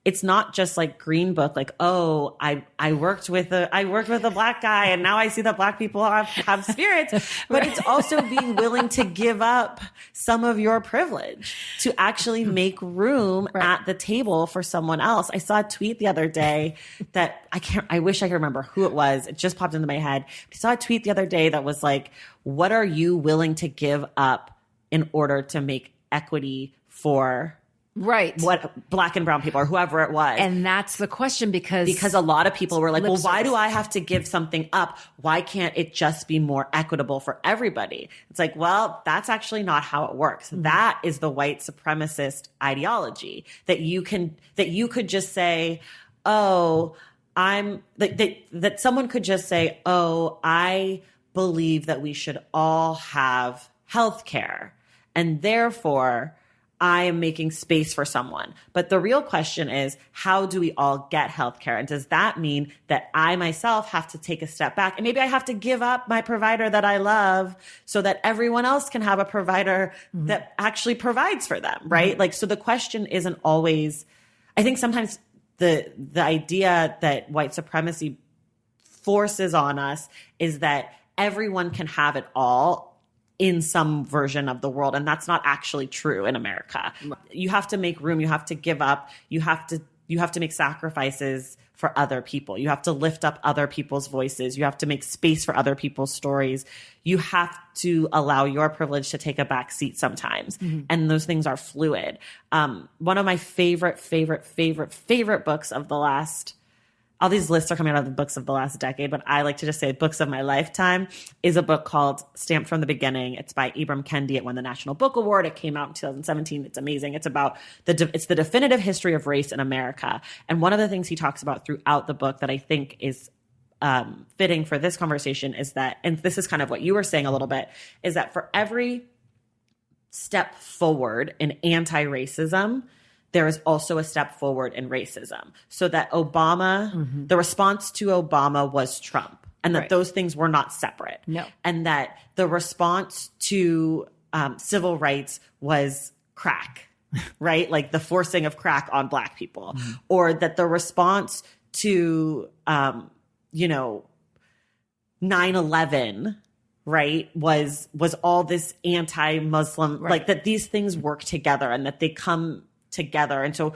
it's not just like Green Book, like, oh, I worked with a Black guy and now I see that Black people have spirits, but it's also being willing to give up some of your privilege to actually make room at the table for someone else. I saw a tweet the other day that I wish I could remember who it was. It just popped into my head. I saw a tweet the other day that was like, what are you willing to give up in order to make equity for what Black and brown people or whoever it was? And that's the question because a lot of people were like, well, why do I have to give something up? Why can't it just be more equitable for everybody? It's like, well, that's actually not how it works. Mm-hmm. That is the white supremacist ideology that you could just say, oh, that someone could just say, oh, I believe that we should all have health care and therefore I am making space for someone. But the real question is, how do we all get healthcare? And does that mean that I myself have to take a step back? And maybe I have to give up my provider that I love so that everyone else can have a provider that actually provides for them, right? Mm-hmm. Like, so the question isn't always, I think sometimes the idea that white supremacy forces on us is that everyone can have it all in some version of the world. And that's not actually true in America. You have to make room. You have to give up. You have to make sacrifices for other people. You have to lift up other people's voices. You have to make space for other people's stories. You have to allow your privilege to take a back seat sometimes. Mm-hmm. And those things are fluid. One of my favorite books of the last, all these lists are coming out of the books of the last decade, but I like to just say books of my lifetime is a book called Stamped from the Beginning. It's by Ibram Kendi. It won the National Book Award. It came out in 2017. It's amazing. It's about it's the definitive history of race in America. And one of the things he talks about throughout the book that I think is fitting for this conversation is that, and this is kind of what you were saying a little bit, is that for every step forward in anti-racism, there is also a step forward in racism. So that Obama, the response to Obama was Trump, and that those things were not separate. No. And that the response to civil rights was crack, right? Like the forcing of crack on Black people. Or that the response to, 9/11, right, was all this anti-Muslim, like that these things work together and that they come together. And so,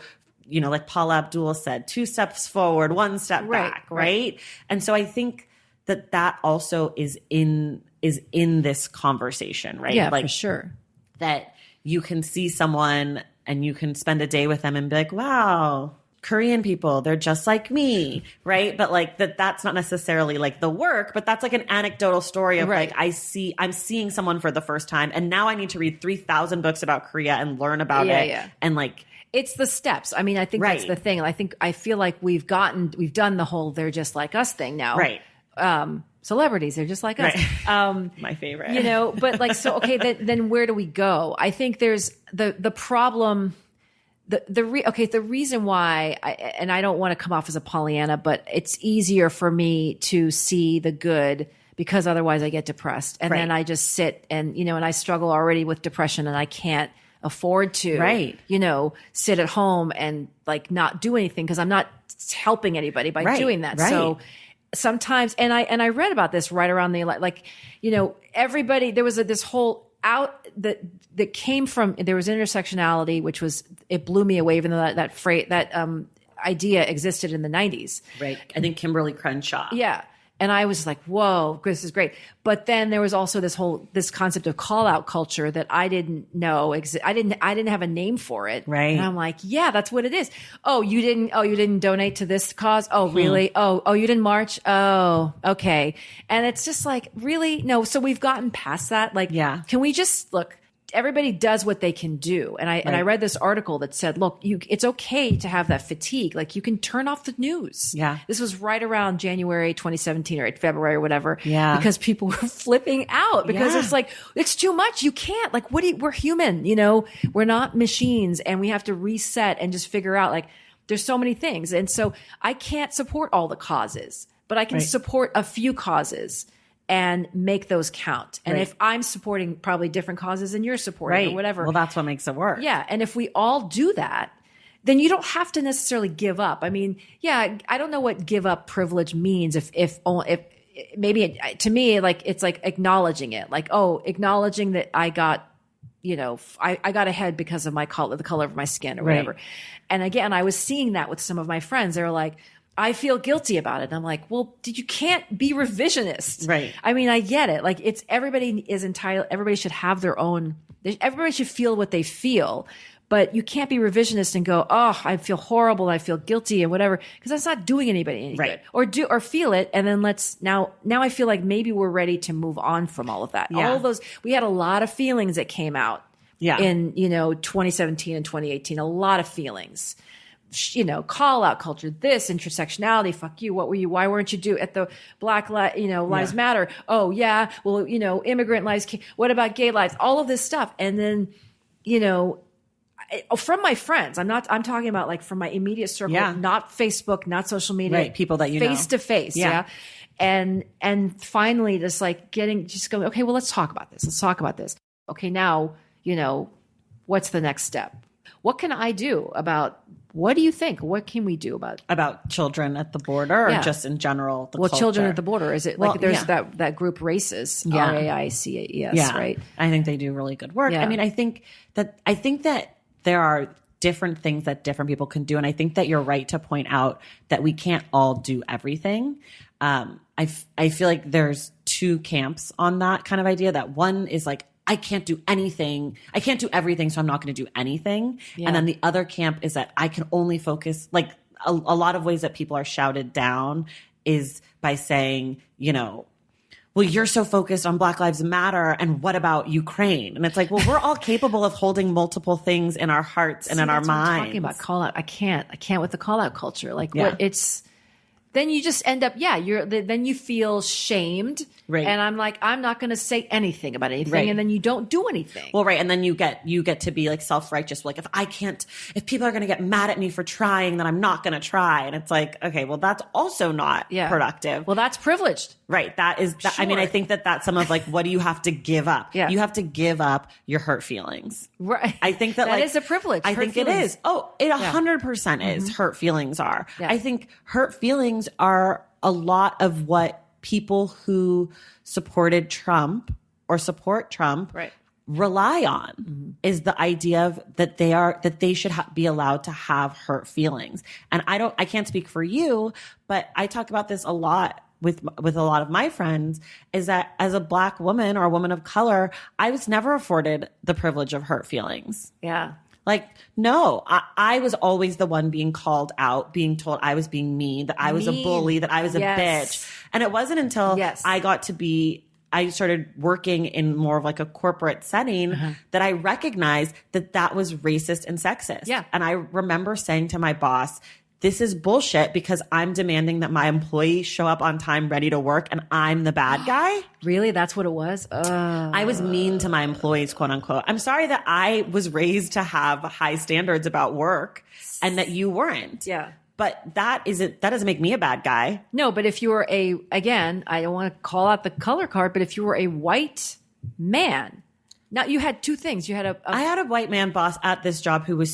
like Paula Abdul said, 2 steps forward, 1 step back, right? And so I think that also is in this conversation, right? Yeah, like, for sure. That you can see someone and you can spend a day with them and be like, wow, Korean people, they're just like me, right? But like that's not necessarily like the work, but that's like an anecdotal story of like, I'm seeing someone for the first time, and now I need to read 3,000 books about Korea and learn about it. Yeah. And like, it's the steps. I mean, I think that's the thing. I feel like we've done the whole "they're just like us" thing now. Right. Celebrities, they're just like us. My favorite. But like, so, okay, then where do we go? I think there's the problem. The reason why, and I don't want to come off as a Pollyanna, but it's easier for me to see the good because otherwise I get depressed. And then I just sit and, and I struggle already with depression and I can't afford to, sit at home and like not do anything because I'm not helping anybody by doing that. Right. So sometimes, and I read about this right around everybody, there was this whole that came from, there was intersectionality, which was, it blew me away, even though that idea existed in the 90s. Right. I think Kimberly Crenshaw. Yeah. And I was like, whoa, this is great. But then there was also this concept of call out culture that I didn't know. I didn't have a name for it. Right. And I'm like, yeah, that's what it is. Oh, you didn't donate to this cause? Oh, really? Oh, you didn't march? Oh, okay. And it's just like, really? No. So we've gotten past that. Like, can we just look? Everybody does what they can do. And I read this article that said, look, it's okay to have that fatigue. Like you can turn off the news. Yeah. This was right around January 2017 or February or whatever. Yeah. Because people were flipping out because it's like, it's too much. You can't, like, we're human, we're not machines, and we have to reset and just figure out, like, there's so many things. And so I can't support all the causes, but I can support a few causes and make those count. And if I'm supporting probably different causes than you're supporting or whatever. Well, that's what makes it work. Yeah. And if we all do that, then you don't have to necessarily give up. I mean, I don't know what give up privilege means if maybe to me, like, it's like acknowledging it, like, acknowledging that I got, I got ahead because of the color of my skin or whatever. And again, I was seeing that with some of my friends. They were like, I feel guilty about it. And I'm like, well, you can't be revisionist. Right. I mean, I get it. Like, everybody should have their own, everybody should feel what they feel, but you can't be revisionist and go, oh, I feel horrible. I feel guilty and whatever. Cause that's not doing anybody any good. Or feel it. And then now I feel like maybe we're ready to move on from all of that. Yeah. All of those, we had a lot of feelings that came out in, 2017 and 2018, a lot of feelings. Call out culture, this intersectionality, fuck you. What were you? Why weren't you at the Black Lives Matter? Oh yeah. Well, immigrant lives. What about gay lives? All of this stuff. And then, from my friends, I'm talking about like from my immediate circle, not Facebook, not social media, people that face to face. Yeah. And finally just like going, okay, well, let's talk about this. Let's talk about this. Okay. Now, what's the next step? What can I do what do you think? What can we do about children at the border or just in general? Culture? Children at the border. Is it like there's that group RACES, RAICES, right? I think they do really good work. Yeah. I mean, I think that there are different things that different people can do. And I think that you're right to point out that we can't all do everything. I feel like there's 2 camps on that kind of idea. That one is like, I can't do anything. I can't do everything, so I'm not going to do anything. Yeah. And then the other camp is that I can only focus, like, a lot of ways that people are shouted down is by saying, you know, well, you're so focused on Black Lives Matter, and what about Ukraine? And it's like, well, we're all capable of holding multiple things in our hearts and in our minds. I'm talking about call out. I can't with the call out culture. Like what it's. Then you just end up, then you feel shamed. Right. And I'm like, I'm not going to say anything about anything. Right. And then you don't do anything. Well, right. And then you get to be like self-righteous. Like, if people are going to get mad at me for trying, then I'm not going to try. And it's like, okay, well, that's also not productive. Well, that's privileged. Right. That is, Sure. I mean, I think that's some of like, what do you have to give up? Yeah. You have to give up your hurt feelings. Right. I think that is a privilege. I think it is. Oh, it 100% is. Hurt feelings are. Yeah. I think hurt feelings are a lot of what people who supported Trump or support Trump rely on is the idea of that they should be allowed to have hurt feelings. And I can't speak for you, but I talk about this a lot with a lot of my friends, is that as a Black woman or a woman of color, I was never afforded the privilege of hurt feelings. Yeah. Like, no, I was always the one being called out, being told I was being mean, that I was a bully, that I was a bitch. And it wasn't until I started working in more of like a corporate setting that I recognized that was racist and sexist. Yeah. And I remember saying to my boss, this is bullshit because I'm demanding that my employees show up on time, ready to work, and I'm the bad guy. Really? That's what it was? I was mean to my employees, quote unquote. I'm sorry that I was raised to have high standards about work and that you weren't. Yeah. But that doesn't make me a bad guy. No, but if you were again, I don't want to call out the color card, but if you were a white man, now you had two things. You had I had a white man boss at this job who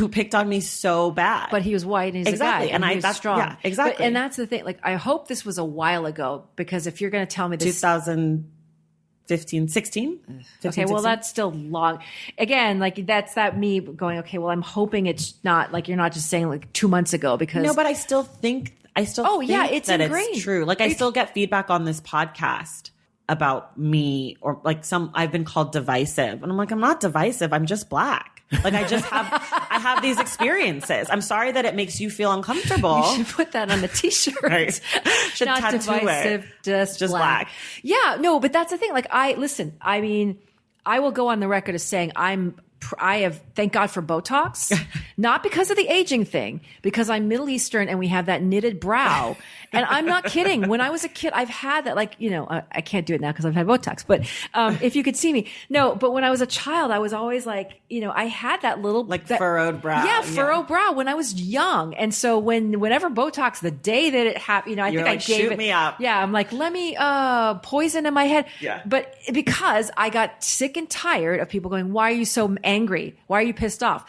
picked on me so bad. But he was white and he's a guy. And he was strong. Yeah, exactly. And that's the thing. Like, I hope this was a while ago, because if you're going to tell me this. 2015, 16? 15, okay, well, 16? that's still long. Again, like, that's that me going, okay, well, I'm hoping it's not, like, you're not just saying, like, 2 months ago, because. No, but I still think it's that ingrained. It's true. Like, I still get feedback on this podcast about me, or like I've been called divisive. And I'm like, I'm not divisive. I'm just Black. Like, I have these experiences. I'm sorry that it makes you feel uncomfortable. You should put that on a t-shirt. Right. Should not tattoo divisive, it. Just black. Yeah, no, but that's the thing. Like, I mean, I will go on the record as saying I have, thank God for Botox, not because of the aging thing, because I'm Middle Eastern and we have that knitted brow. And I'm not kidding. When I was a kid, I've had that, like, you know, I can't do it now because I've had Botox, but, if you could see me. No, but when I was a child, I was always like, you know, I had that little, furrowed brow. Yeah, furrowed brow when I was young. And so whenever Botox, the day that it happened, you know, I think I gave shoot me up. Yeah. I'm like, let me, poison in my head. Yeah. But because I got sick and tired of people going, why are you so angry? Why are you pissed off?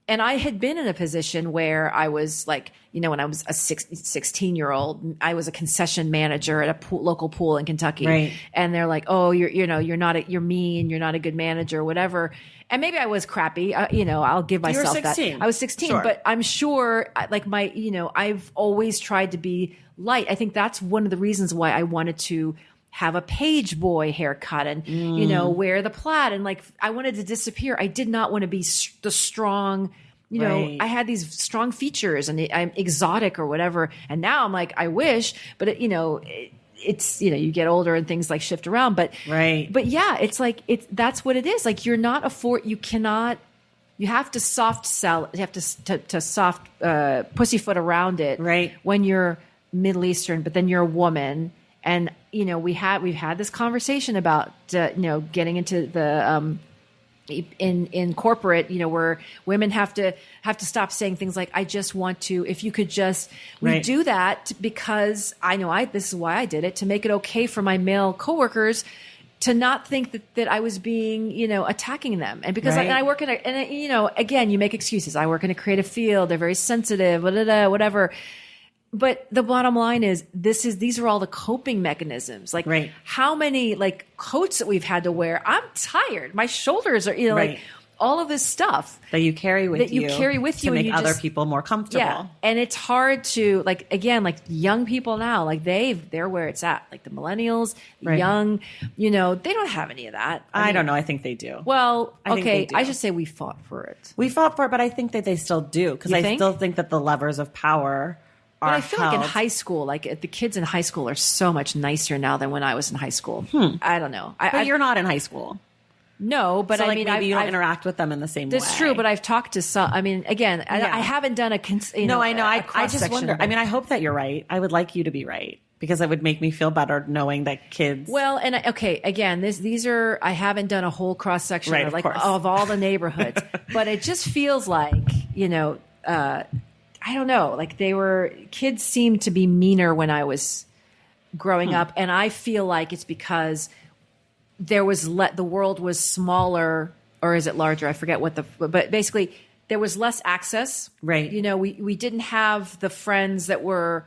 And I had been in a position where I was like, you know, when I was a 16-year-old, I was a concession manager at a local pool in Kentucky. Right. And they're like, oh, you're mean, you're not a good manager, whatever. And maybe I was crappy. You know, I'll give myself that. I was 16, sure. But I'm sure, like, I've always tried to be light. I think that's one of the reasons why I wanted to have a page boy haircut and, you know, wear the plaid. And like, I wanted to disappear. I did not want to be the strong, you know, I had these strong features and I'm exotic or whatever. And now I'm like, I wish, but it's, you know, you get older and things like shift around, but yeah, it's like, that's what it is. Like, you have to soft sell, you have to soft, pussyfoot around it when you're Middle Eastern, but then you're a woman. And, you know, we've had this conversation about, you know, getting into the, in corporate, you know, where women have to stop saying things like, I just want to, if you could just, we do that because I know this is why I did it, to make it okay for my male coworkers to not think that I was being, you know, attacking them. And because I work and you know, again, you make excuses. I work in a creative field. They're very sensitive, whatever. But the bottom line is, these are all the coping mechanisms. Like, how many like coats that we've had to wear? I'm tired. My shoulders are, you know, like all of this stuff that you carry with you to make other people more comfortable. Yeah. And it's hard to like, again, like young people now, like they're where it's at. Like the millennials, young, they don't have any of that. I mean, don't know. I think they do. Well, I should say we fought for it. We fought for it, but I think that they still do. Because still think that the levers of power are But I feel held. like in high school, like the kids in high school are so much nicer now than when I was in high school. I don't know. But you're not in high school. No, but so, I mean, maybe you don't interact with them in the same way. That's true, but I've talked to some. I mean, again, I haven't done No, I know. I just wonder. I mean, I hope that you're right. I would like you to be right because it would make me feel better knowing that kids. Well, and again, these are. I haven't done a whole cross section of all the neighborhoods, but it just feels like I don't know. Like kids seemed to be meaner when I was growing up, and I feel like it's because there was the world was smaller, or is it larger? I forget but basically there was less access. Right. We didn't have the friends that were,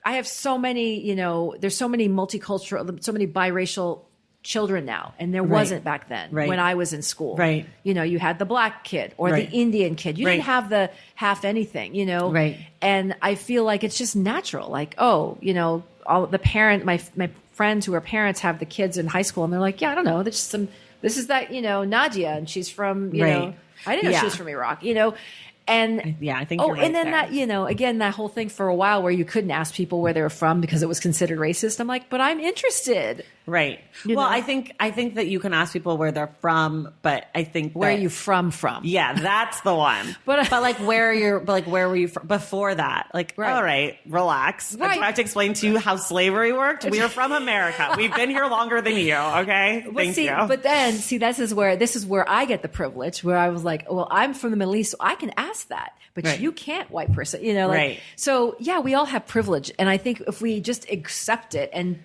I have so many, there's so many multicultural, so many biracial children now. And there wasn't back then when I was in school. Right. You had the black kid or the Indian kid. You didn't have the half anything, Right. And I feel like it's just natural. Like, all the my friends who are parents have the kids in high school and they're like, yeah, I don't know. There's this is that, Nadia and she's from, I didn't know she was from Iraq, and yeah, I think you're right and then there. that, again, that whole thing for a while where you couldn't ask people where they were from because it was considered racist. I'm like, but I'm interested. Right. I think that you can ask people where they're from, but I think where are you from? Yeah, that's the one. but like where were you from before that? Like, all right, relax. Right. Do I have to explain to you how slavery worked? We are from America. We've been here longer than you. Okay. Thank you. But then this is where I get the privilege where I was like, well, I'm from the Middle East, so I can ask that, but you can't, white person, right. So yeah, we all have privilege. And I think if we just accept it and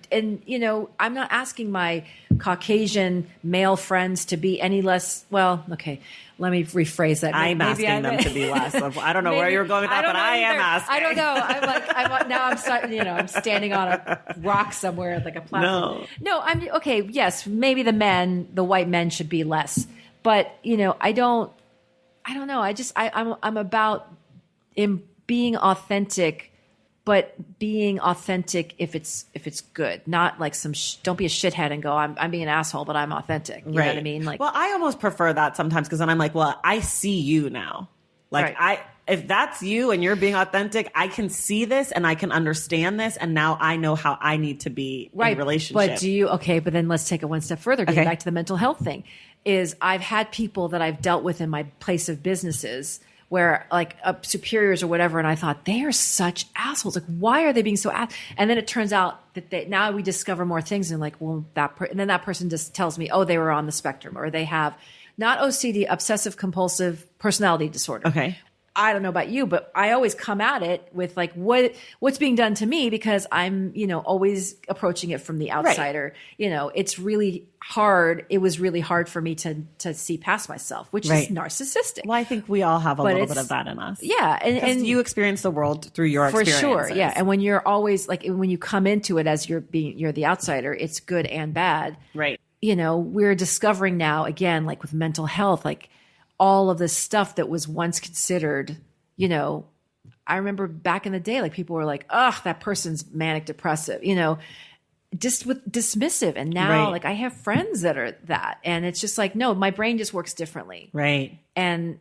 I'm not asking my Caucasian male friends to be any less, well, okay, let me rephrase that. I'm asking them to be less. I don't know where you're going with that, but I am asking. I don't know. I'm standing on a rock somewhere, like a platform. No, I'm okay. Yes, maybe the white men should be less, but I don't know. I'm about being authentic, but being authentic if it's good, not like don't be a shithead and go, I'm being an asshole, but I'm authentic. You know what I mean? Like, well, I almost prefer that sometimes because then I'm like, well, I see you now. Like if that's you and you're being authentic, I can see this and I can understand this. And now I know how I need to be in a relationship. But but then let's take it one step further. Getting back to the mental health thing is I've had people that I've dealt with in my place of businesses where like superiors or whatever. And I thought they are such assholes. Like, why are they being so And then it turns out that now we discover more things and like, well, and then that person just tells me, oh, they were on the spectrum or they have not OCD, obsessive compulsive personality disorder. Okay. I don't know about you, but I always come at it with like what's being done to me because I'm, always approaching it from the outsider. Right. It's really hard. It was really hard for me to see past myself, which is narcissistic. Well, I think we all have a little bit of that in us. Yeah. And you experience the world through your experiences. For sure. Yeah. And when you're always like, when you come into it as you're the outsider, it's good and bad. Right. We're discovering now again, like with mental health, like all of this stuff that was once considered, I remember back in the day, like people were like, ugh, that person's manic depressive, just with dismissive. And now like I have friends that are that, and it's just like, no, my brain just works differently. Right. And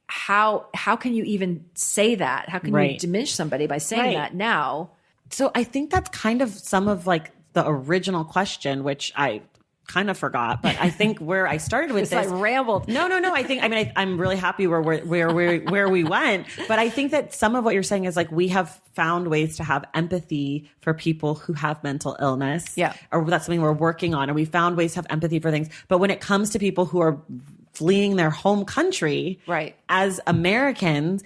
how can you even say that? How can you diminish somebody by saying that now? So I think that's kind of some of like the original question, which I kind of forgot, but I think where I started with this, I rambled. No. I'm really happy where we went, but I think that some of what you're saying is like we have found ways to have empathy for people who have mental illness, or that's something we're working on, and we found ways to have empathy for things. But when it comes to people who are fleeing their home country, as Americans,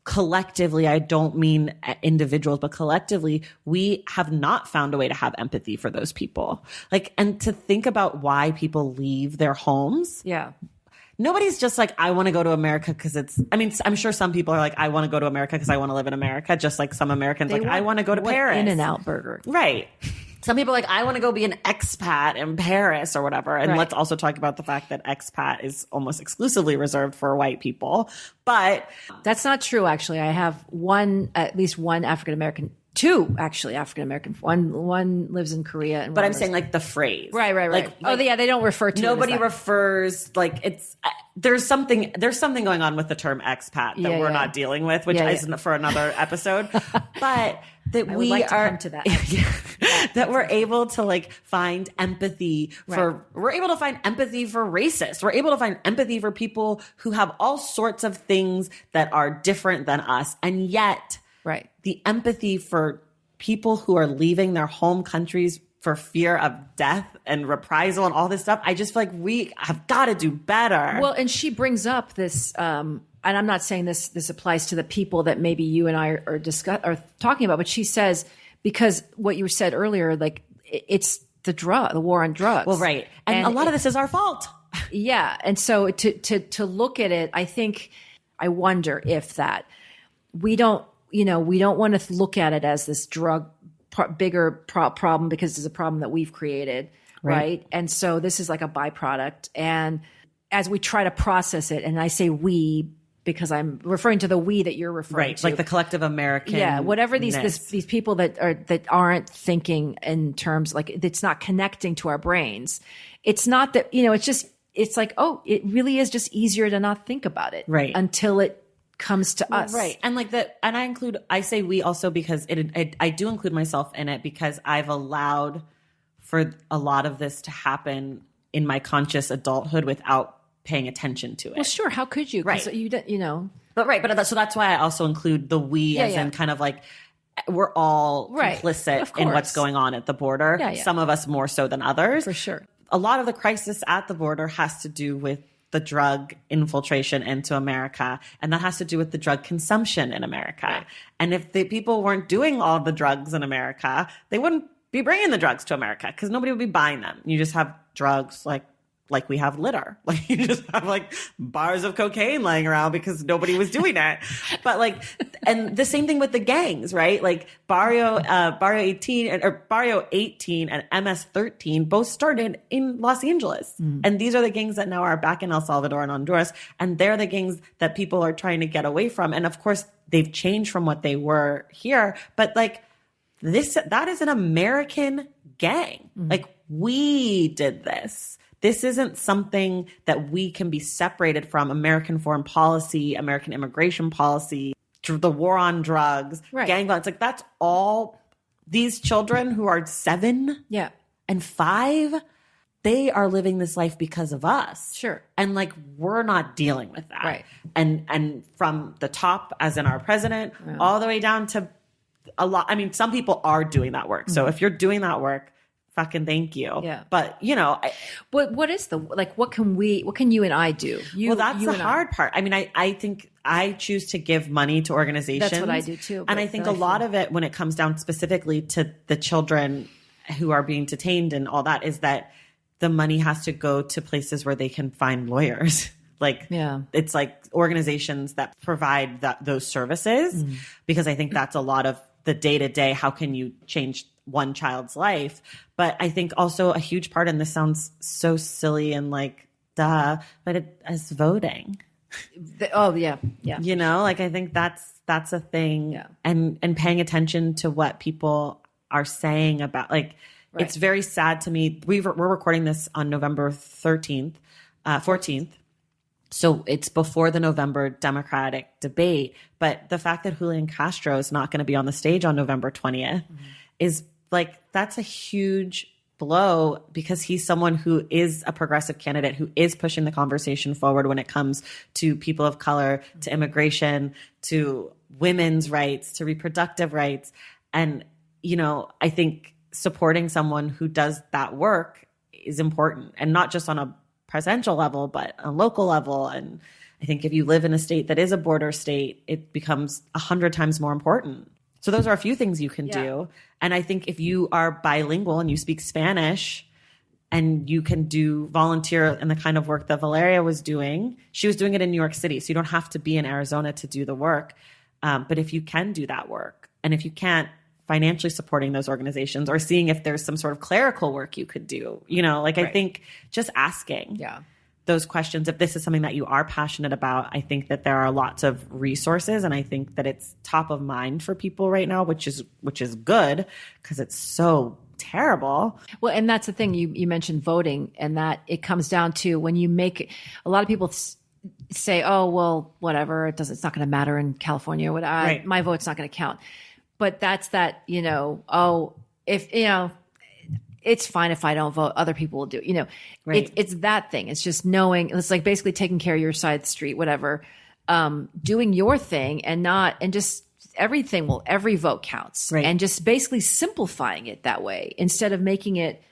collectively, I don't mean individuals, but collectively, we have not found a way to have empathy for those people. Like, and to think about why people leave their homes. Yeah. Nobody's just like, I want to go to America because I'm sure some people are like, I want to go to America because I want to live in America. Just like some Americans, I want to go to Paris. In-N-Out burger. Right. Some people are like, I want to go be an expat in Paris or whatever. And Right. let's also talk about the fact that expat is almost exclusively reserved for white people. But That's not true, actually. I have at least one African American, two actually African American. One lives in Korea, and but one I'm lives- saying like the phrase. right. Like, Oh, yeah, they don't refer to nobody it as that. refers like it's there's something going on with the term expat that Yeah, we're yeah. not dealing with, which Yeah, isn't for another episode. But that I would we like to are come to that. that we're able to like find empathy for we're able to find empathy for racists. We're able to find empathy for people who have all sorts of things that are different than us, and yet Right. the empathy for people who are leaving their home countries for fear of death and reprisal and all this stuff. I just feel like we have got to do better. Well, and she brings up this, and I'm not saying this applies to the people that maybe you and I are talking about, but she says, because what you said earlier, like it's the war on drugs. Well, right. And a lot of this is our fault. Yeah. And so to look at it, I wonder if that we don't want to look at it as this bigger problem because it's a problem that we've created. Right. And so this is like a byproduct. And as we try to process it, and I say we, because I'm referring to the we that you're referring to. Like the collective American. Yeah. Whatever these people that aren't thinking in terms, like it's not connecting to our brains. It's not that, it's like, oh, it really is just easier to not think about it. Right. Until it comes to us. Right. And like and I say we also because I do include myself in it because I've allowed for a lot of this to happen in my conscious adulthood without paying attention to it. Well, sure. How could you? 'Cause Right. But so that's why I also include the we as in kind of like we're all complicit in what's going on at the border. Yeah, yeah. Some of us more so than others. For sure. A lot of the crisis at the border has to do with the drug infiltration into America. And that has to do with the drug consumption in America. Right. And if the people weren't doing all the drugs in America, they wouldn't be bringing the drugs to America because nobody would be buying them. You just have drugs like we have litter. Like you just have like bars of cocaine laying around because nobody was doing it. But like, and the same thing with the gangs, right? Like Barrio 18 and MS 13 both started in Los Angeles. And these are the gangs that now are back in El Salvador and Honduras. And they're the gangs that people are trying to get away from. And of course they've changed from what they were here. But like that is an American gang. Like we did this. This isn't something that we can be separated from. American foreign policy, American immigration policy, the war on drugs, gang violence. Like that's all these children who are 7 and 5, they are living this life because of us. Sure. And like, we're not dealing with that. Right. And from the top, as in our president, all the way down to a lot. I mean, some people are doing that work. So if you're doing that work, fucking thank you. Yeah. But what is what can you and I do? That's the hard part. I mean, I think I choose to give money to organizations. That's what I do too. And I think a lot of it, when it comes down specifically to the children who are being detained and all that, is that the money has to go to places where they can find lawyers. It's like organizations that provide those services, because I think that's a lot of the day-to-day. How can you change one child's life? But I think also a huge part, and this sounds so silly and like, duh, but it is voting. Like I think that's a thing, and paying attention to what people are saying about, like, it's very sad to me. We're recording this on November 14th. So it's before the November Democratic debate. But the fact that Julian Castro is not going to be on the stage on November 20th is like, that's a huge blow, because he's someone who is a progressive candidate, who is pushing the conversation forward when it comes to people of color, to immigration, to women's rights, to reproductive rights. And, I think supporting someone who does that work is important, and not just on a presidential level, but a local level. And I think if you live in a state that is a border state, it becomes 100 times more important. So those are a few things you can do. And I think if you are bilingual and you speak Spanish, and you can volunteer in the kind of work that Valeria was doing, she was doing it in New York City. So you don't have to be in Arizona to do the work. But if you can do that work, and if you can't, financially supporting those organizations or seeing if there's some sort of clerical work you could do. I think just asking those questions, if this is something that you are passionate about, I think that there are lots of resources, and I think that it's top of mind for people right now, which is good because it's so terrible. Well, and that's the thing you mentioned voting, and that it comes down to when you make it, a lot of people say, oh, well, whatever, it's not going to matter in California. My vote's not going to count. But that's that, it's fine if I don't vote, other people will do, Right. It's that thing. It's just knowing, it's like basically taking care of your side of the street, whatever, doing your thing and just every vote counts. Right. And just basically simplifying it that way instead of making it,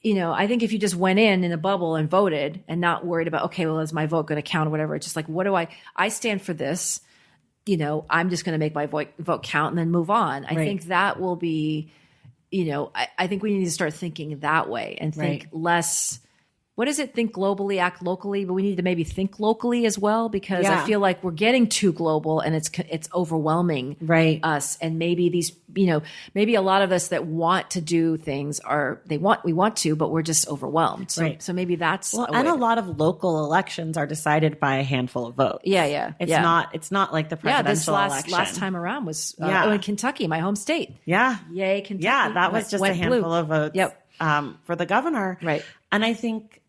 I think if you just went in a bubble and voted and not worried about, okay, well, is my vote going to count or whatever? It's just like, what do I stand for this, I'm just going to make my vote count and then move on. I think that will be, I think we need to start thinking that way and think less, what is it? Think globally, act locally, but we need to maybe think locally as well, because I feel like we're getting too global and it's overwhelming us. And maybe these, maybe a lot of us that want to do things we want to, but we're just overwhelmed. So maybe that's a lot of local elections are decided by a handful of votes. It's not like the presidential election. Last time around was in Kentucky, my home state. Yeah. Yay, Kentucky. Yeah, that was just a handful of votes. Yep. For the governor. Right. And I think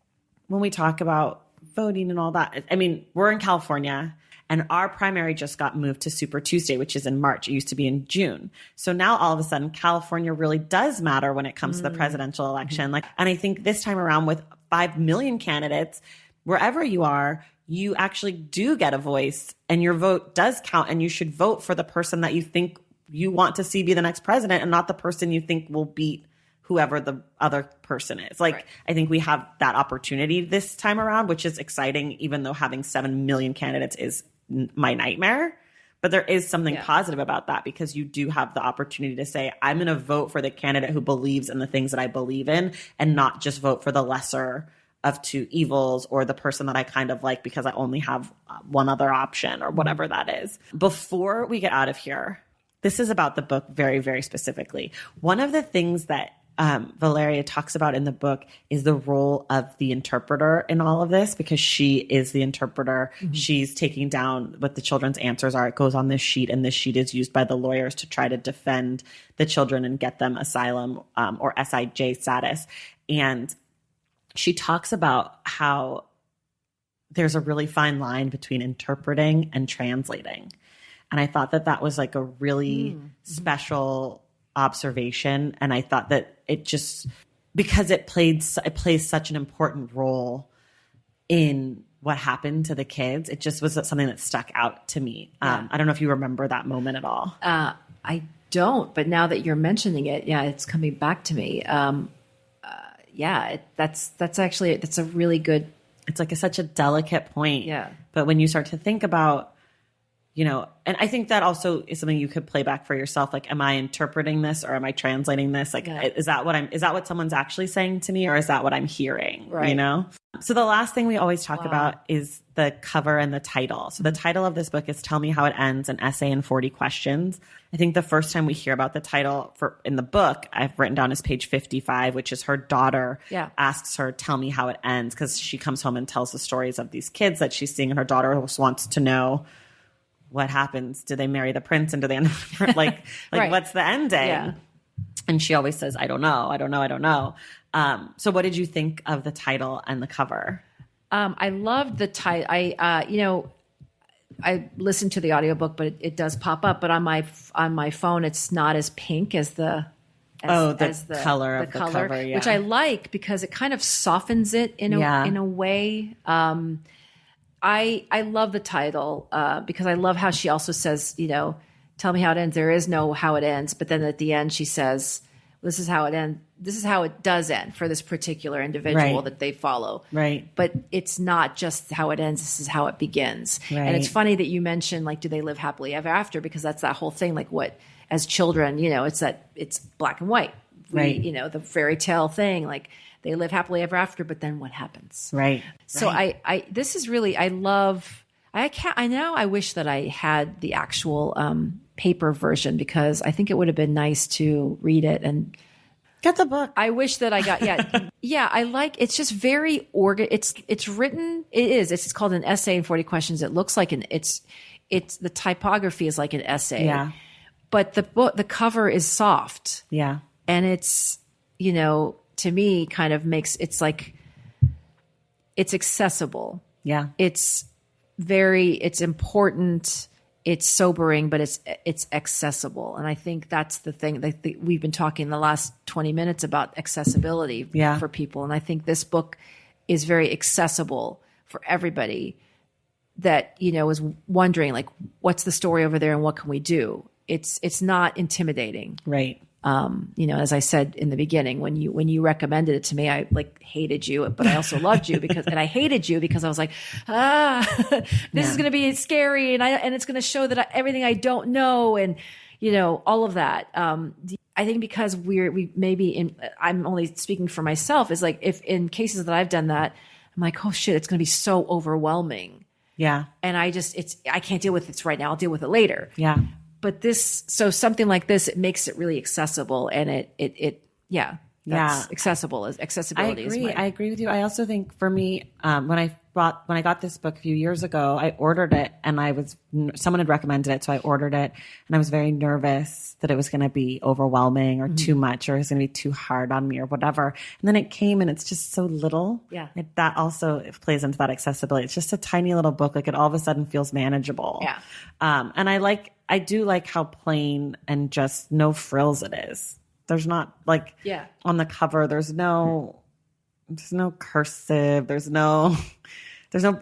when we talk about voting and all that, I mean, we're in California and our primary just got moved to Super Tuesday, which is in March. It used to be in June. So now all of a sudden, California really does matter when it comes to the presidential election. And I think this time around with 5 million candidates, wherever you are, you actually do get a voice and your vote does count, and you should vote for the person that you think you want to see be the next president and not the person you think will beat whoever the other person is. I think we have that opportunity this time around, which is exciting, even though having 7 million candidates is my nightmare. But there is something positive about that, because you do have the opportunity to say, I'm going to vote for the candidate who believes in the things that I believe in, and not just vote for the lesser of two evils or the person that I kind of like because I only have one other option or whatever that is. Before we get out of here, this is about the book very, very specifically. One of the things that Valeria talks about in the book is the role of the interpreter in all of this, because she is the interpreter. Mm-hmm. She's taking down what the children's answers are. It goes on this sheet, and this sheet is used by the lawyers to try to defend the children and get them asylum or SIJ status. And she talks about how there's a really fine line between interpreting and translating. And I thought that that was like a really special observation. And I thought that it just, because it plays such an important role in what happened to the kids, it just was something that stuck out to me. I don't know if you remember that moment at all. I don't, but now that you're mentioning it, it's coming back to me. That's a really good. It's like such a delicate point. Yeah. But when you start to think about, and I think that also is something you could play back for yourself. Like, am I interpreting this or am I translating this? Like, is that what someone's actually saying to me, or is that what I'm hearing? Right. So the last thing we always talk about is the cover and the title. So the title of this book is Tell Me How It Ends, an essay in 40 questions. I think the first time we hear about the title in the book, I've written down is page 55, which is her daughter asks her, tell me how it ends. Cause she comes home and tells the stories of these kids that she's seeing, and her daughter wants to know, what happens? Do they marry the prince, and do they end up like right. What's the ending? Yeah. And she always says, I don't know. So what did you think of the title and the cover? I loved the title. I listened to the audiobook, but it does pop up, but on my phone, it's not as pink as the color of the cover, which I like because it kind of softens it in a way. I love the title because I love how she also says, tell me how it ends. There is no how it ends. But then at the end, she says, this is how it ends. This is how it does end for this particular individual that they follow. Right. But it's not just how it ends. This is how it begins. Right. And it's funny that you mentioned, like, do they live happily ever after? Because that's that whole thing. Like, what, as children, it's black and white. Right. The fairy tale thing, like, they live happily ever after, but then what happens? Right. So this is really, I love, I wish that I had the actual paper version because I think it would have been nice to read it and get the book. I wish that I got, I like, it's just very it's written, it's called an essay in 40 questions. It looks like it's the typography is like an essay. Yeah. But the cover is soft. Yeah. And it's, to me kind of makes, it's like, it's accessible. Yeah. It's important. It's sobering, but it's accessible. And I think that's the thing that we've been talking the last 20 minutes about accessibility for people. And I think this book is very accessible for everybody that, is wondering like, what's the story over there and what can we do? It's not intimidating. Right. As I said in the beginning, when you recommended it to me, I like hated you, but I also loved you and I hated you because I was like, this is going to be scary. And it's going to show that everything I don't know. And, all of that. I think because I'm only speaking for myself is like, if in cases that I've done that, I'm like, oh shit, it's going to be so overwhelming. Yeah. And I can't deal with this right now. I'll deal with it later. Yeah. But something like this, it makes it really accessible, and accessibility. I agree with you. I also think for me, when I got this book a few years ago, I ordered it, and someone had recommended it, so I ordered it, and I was very nervous that it was going to be overwhelming or too much, or it was going to be too hard on me or whatever. And then it came, and it's just so little. Yeah, that also plays into that accessibility. It's just a tiny little book. Like it all of a sudden feels manageable. Yeah, and I do like how plain and just no frills it is. There's not like on the cover. There's no cursive. There's no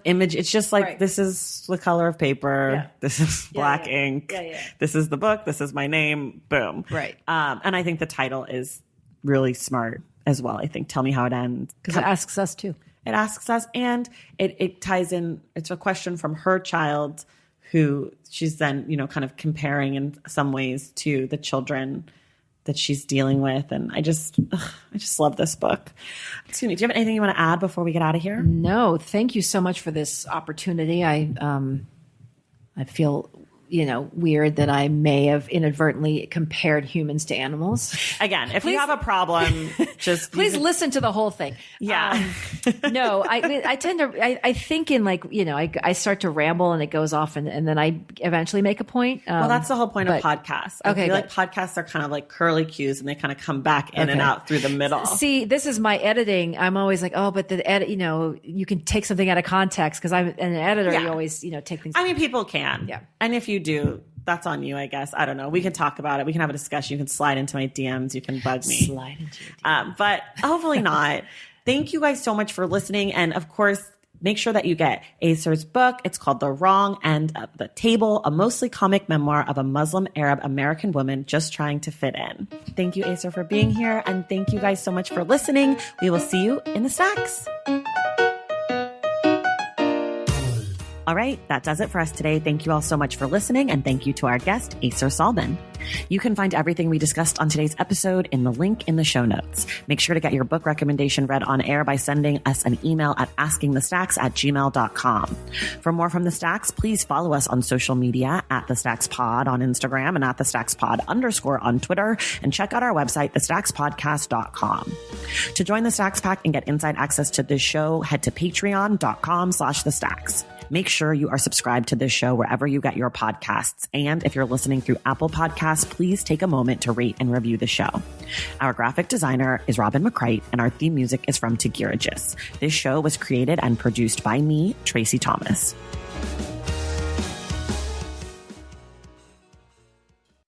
image. It's just like this is the color of paper. Yeah. This is black ink. Yeah. This is the book. This is my name. Boom. Right. And I think the title is really smart as well. I think Tell Me How It Ends because it asks us too. It asks us, and it ties in. It's a question from her child, who she's then, kind of comparing in some ways to the children that she's dealing with. And I just love this book. Excuse me. Do you have anything you want to add before we get out of here? No, thank you so much for this opportunity. I feel, weird that I may have inadvertently compared humans to animals. Again, if you have a problem, just please listen to the whole thing. Yeah. No, I tend to, I think in like, I start to ramble and it goes off and then I eventually make a point. Well, that's the whole point of podcasts. I feel like podcasts are kind of like curly cues and they kind of come back in and out through the middle. See, this is my editing. I'm always like, oh, but the edit, you can take something out of context because I'm an editor. You always, take things. I mean, people can. Yeah. And if you do, that's on you, I guess. I don't know. We can talk about it. We can have a discussion. You can slide into my DMs. You can bug me. Slide into your DMs. But hopefully not. Thank you guys so much for listening. And of course, make sure that you get Ayser's book. It's called The Wrong End of the Table, a mostly comic memoir of a Muslim Arab American woman just trying to fit in. Thank you, Ayser, for being here. And thank you guys so much for listening. We will see you in the stacks. All right, that does it for us today. Thank you all so much for listening, and thank you to our guest, Ayser Salman. You can find everything we discussed on today's episode in the link in the show notes. Make sure to get your book recommendation read on air by sending us an email at askingthestacks@gmail.com. For more from The Stacks, please follow us on social media at The Stacks Pod on Instagram and at The Stacks Pod _ on Twitter, and check out our website, thestackspodcast.com. To join the Stacks Pack and get inside access to this show, head to patreon.com/thestacks. Make sure you are subscribed to this show wherever you get your podcasts. And if you're listening through Apple Podcasts, please take a moment to rate and review the show. Our graphic designer is Robin McCrite, and our theme music is from Tegirigis. This show was created and produced by me, Tracy Thomas.